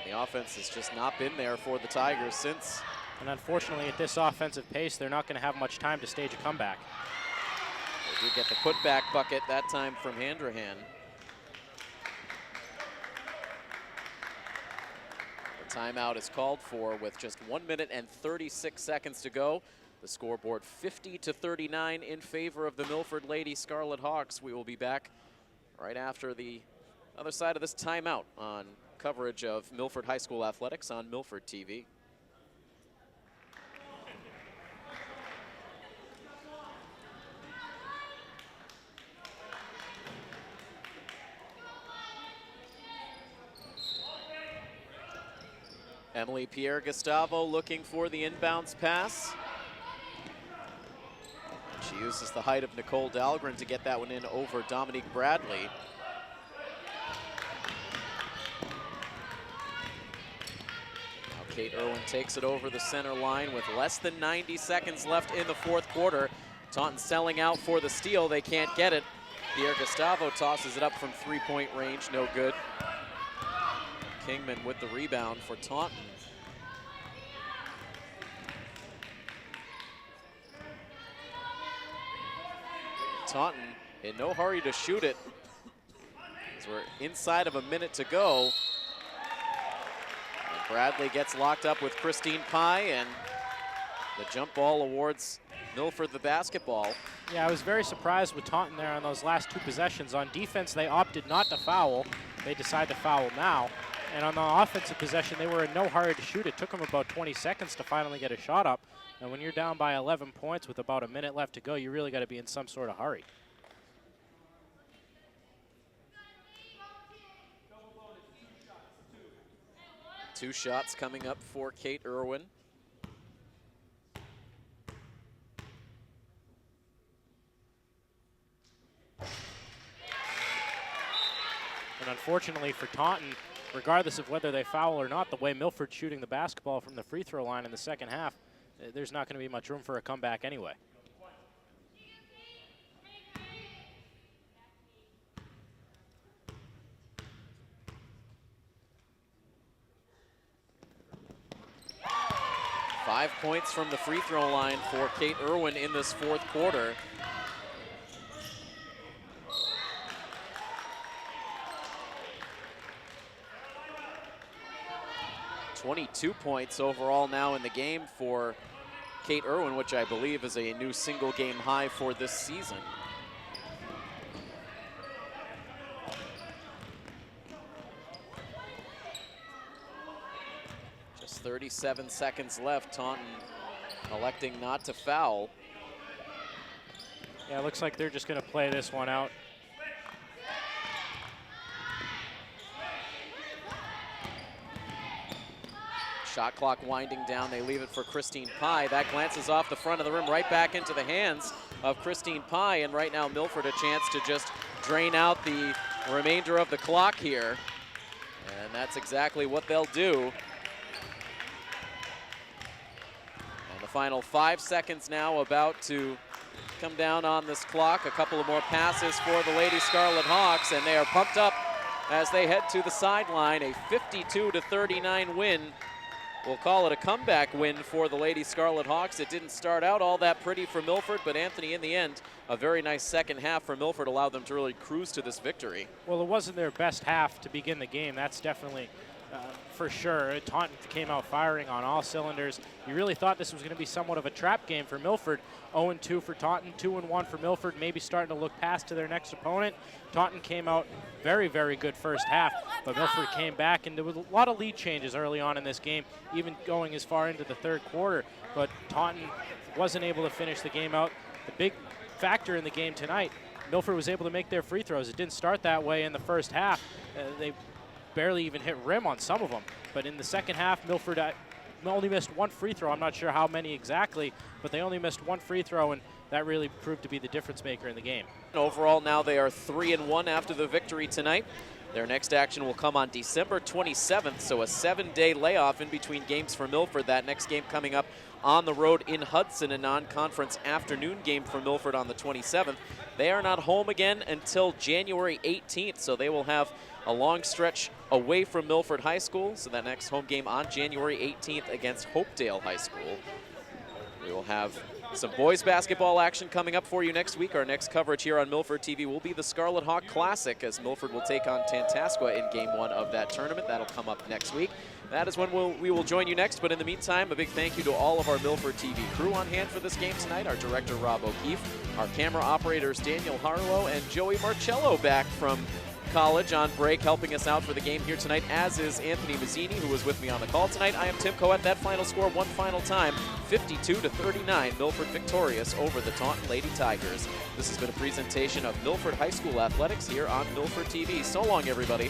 The offense has just not been there for the Tigers since. And unfortunately, at this offensive pace, they're not going to have much time to stage a comeback. They do get the putback bucket, that time from Handrahan. The timeout is called for with just 1 minute and 36 seconds to go. The scoreboard 50-39 in favor of the Milford Lady Scarlet Hawks. We will be back right after the other side of this timeout on coverage of Milford High School athletics on Milford TV. Emily Pierre-Gustavo looking for the inbounds pass. She uses the height of Nicole Dahlgren to get that one in over Dominique Bradley. Now Kate Irwin takes it over the center line with less than 90 seconds left in the fourth quarter. Taunton selling out for the steal. They can't get it. Pierre-Gustavo tosses it up from 3-point range. No good. Kingman with the rebound for Taunton. Taunton in no hurry to shoot it, as we're inside of a minute to go. And Bradley gets locked up with Christine Pye, and the jump ball awards Milford the basketball. Yeah, I was very surprised with Taunton there on those last 2 possessions. On defense, they opted not to foul. They decide to foul now. And on the offensive possession, they were in no hurry to shoot. It took them about 20 seconds to finally get a shot up. And when you're down by 11 points with about a minute left to go, you really got to be in some sort of hurry. Two shots coming up for Kate Irwin. And unfortunately for Taunton, regardless of whether they foul or not, the way Milford's shooting the basketball from the free throw line in the second half, there's not going to be much room for a comeback anyway. Five points from the free throw line for Kate Irwin in this fourth quarter. .22 points overall now in the game for Kate Irwin, which I believe is a new single game high for this season. Just 37 seconds left. Taunton electing not to foul. Yeah, it looks like they're just going to play this one out. Shot clock winding down. They leave it for Christine Pye. That glances off the front of the rim right back into the hands of Christine Pye. And right now Milford a chance to just drain out the remainder of the clock here. And that's exactly what they'll do. And the final 5 seconds now about to come down on this clock. A couple of more passes for the Lady Scarlet Hawks, and they are pumped up as they head to the sideline. A 52-39 win. We'll call it a comeback win for the Lady Scarlet Hawks. It didn't start out all that pretty for Milford, but Anthony, in the end, a very nice second half for Milford allowed them to really cruise to this victory. Well, it wasn't their best half to begin the game. That's definitely for sure. Taunton came out firing on all cylinders. You really thought this was going to be somewhat of a trap game for Milford. 0-2 for Taunton, 2-1 for Milford, maybe starting to look past to their next opponent. Taunton came out very, very good first half, but Milford came back, and there was a lot of lead changes early on in this game, even going as far into the third quarter. But Taunton wasn't able to finish the game out. The big factor in the game tonight, Milford was able to make their free throws. It didn't start that way in the first half. They barely even hit rim on some of them. But in the second half, Milford only missed one free throw. I'm not sure how many exactly, but they only missed one free throw, and that really proved to be the difference maker in the game. Overall, now they are 3-1 after the victory tonight. Their next action will come on December 27th, so a 7-day layoff in between games for Milford. That next game coming up on the road in Hudson, a non-conference afternoon game for Milford on the 27th. They are not home again until January 18th, so they will have a long stretch away from Milford High School. So that next home game on January 18th against Hopedale High School. We will have some boys basketball action coming up for you next week. Our next coverage here on Milford TV will be the Scarlet Hawk Classic, as Milford will take on Tantascwa in game 1 of that tournament. That'll come up next week. That is when we will join you next, but in the meantime, a big thank you to all of our Milford TV crew on hand for this game tonight. Our director, Rob O'Keefe, our camera operators, Daniel Harlow, and Joey Marcello back from college on break, helping us out for the game here tonight, as is Anthony Mazzini, who was with me on the call tonight. I am Tim Coette. That final score one final time, 52-39, Milford victorious over the Taunton Lady Tigers. This has been a presentation of Milford High School Athletics here on Milford TV. So long, everybody.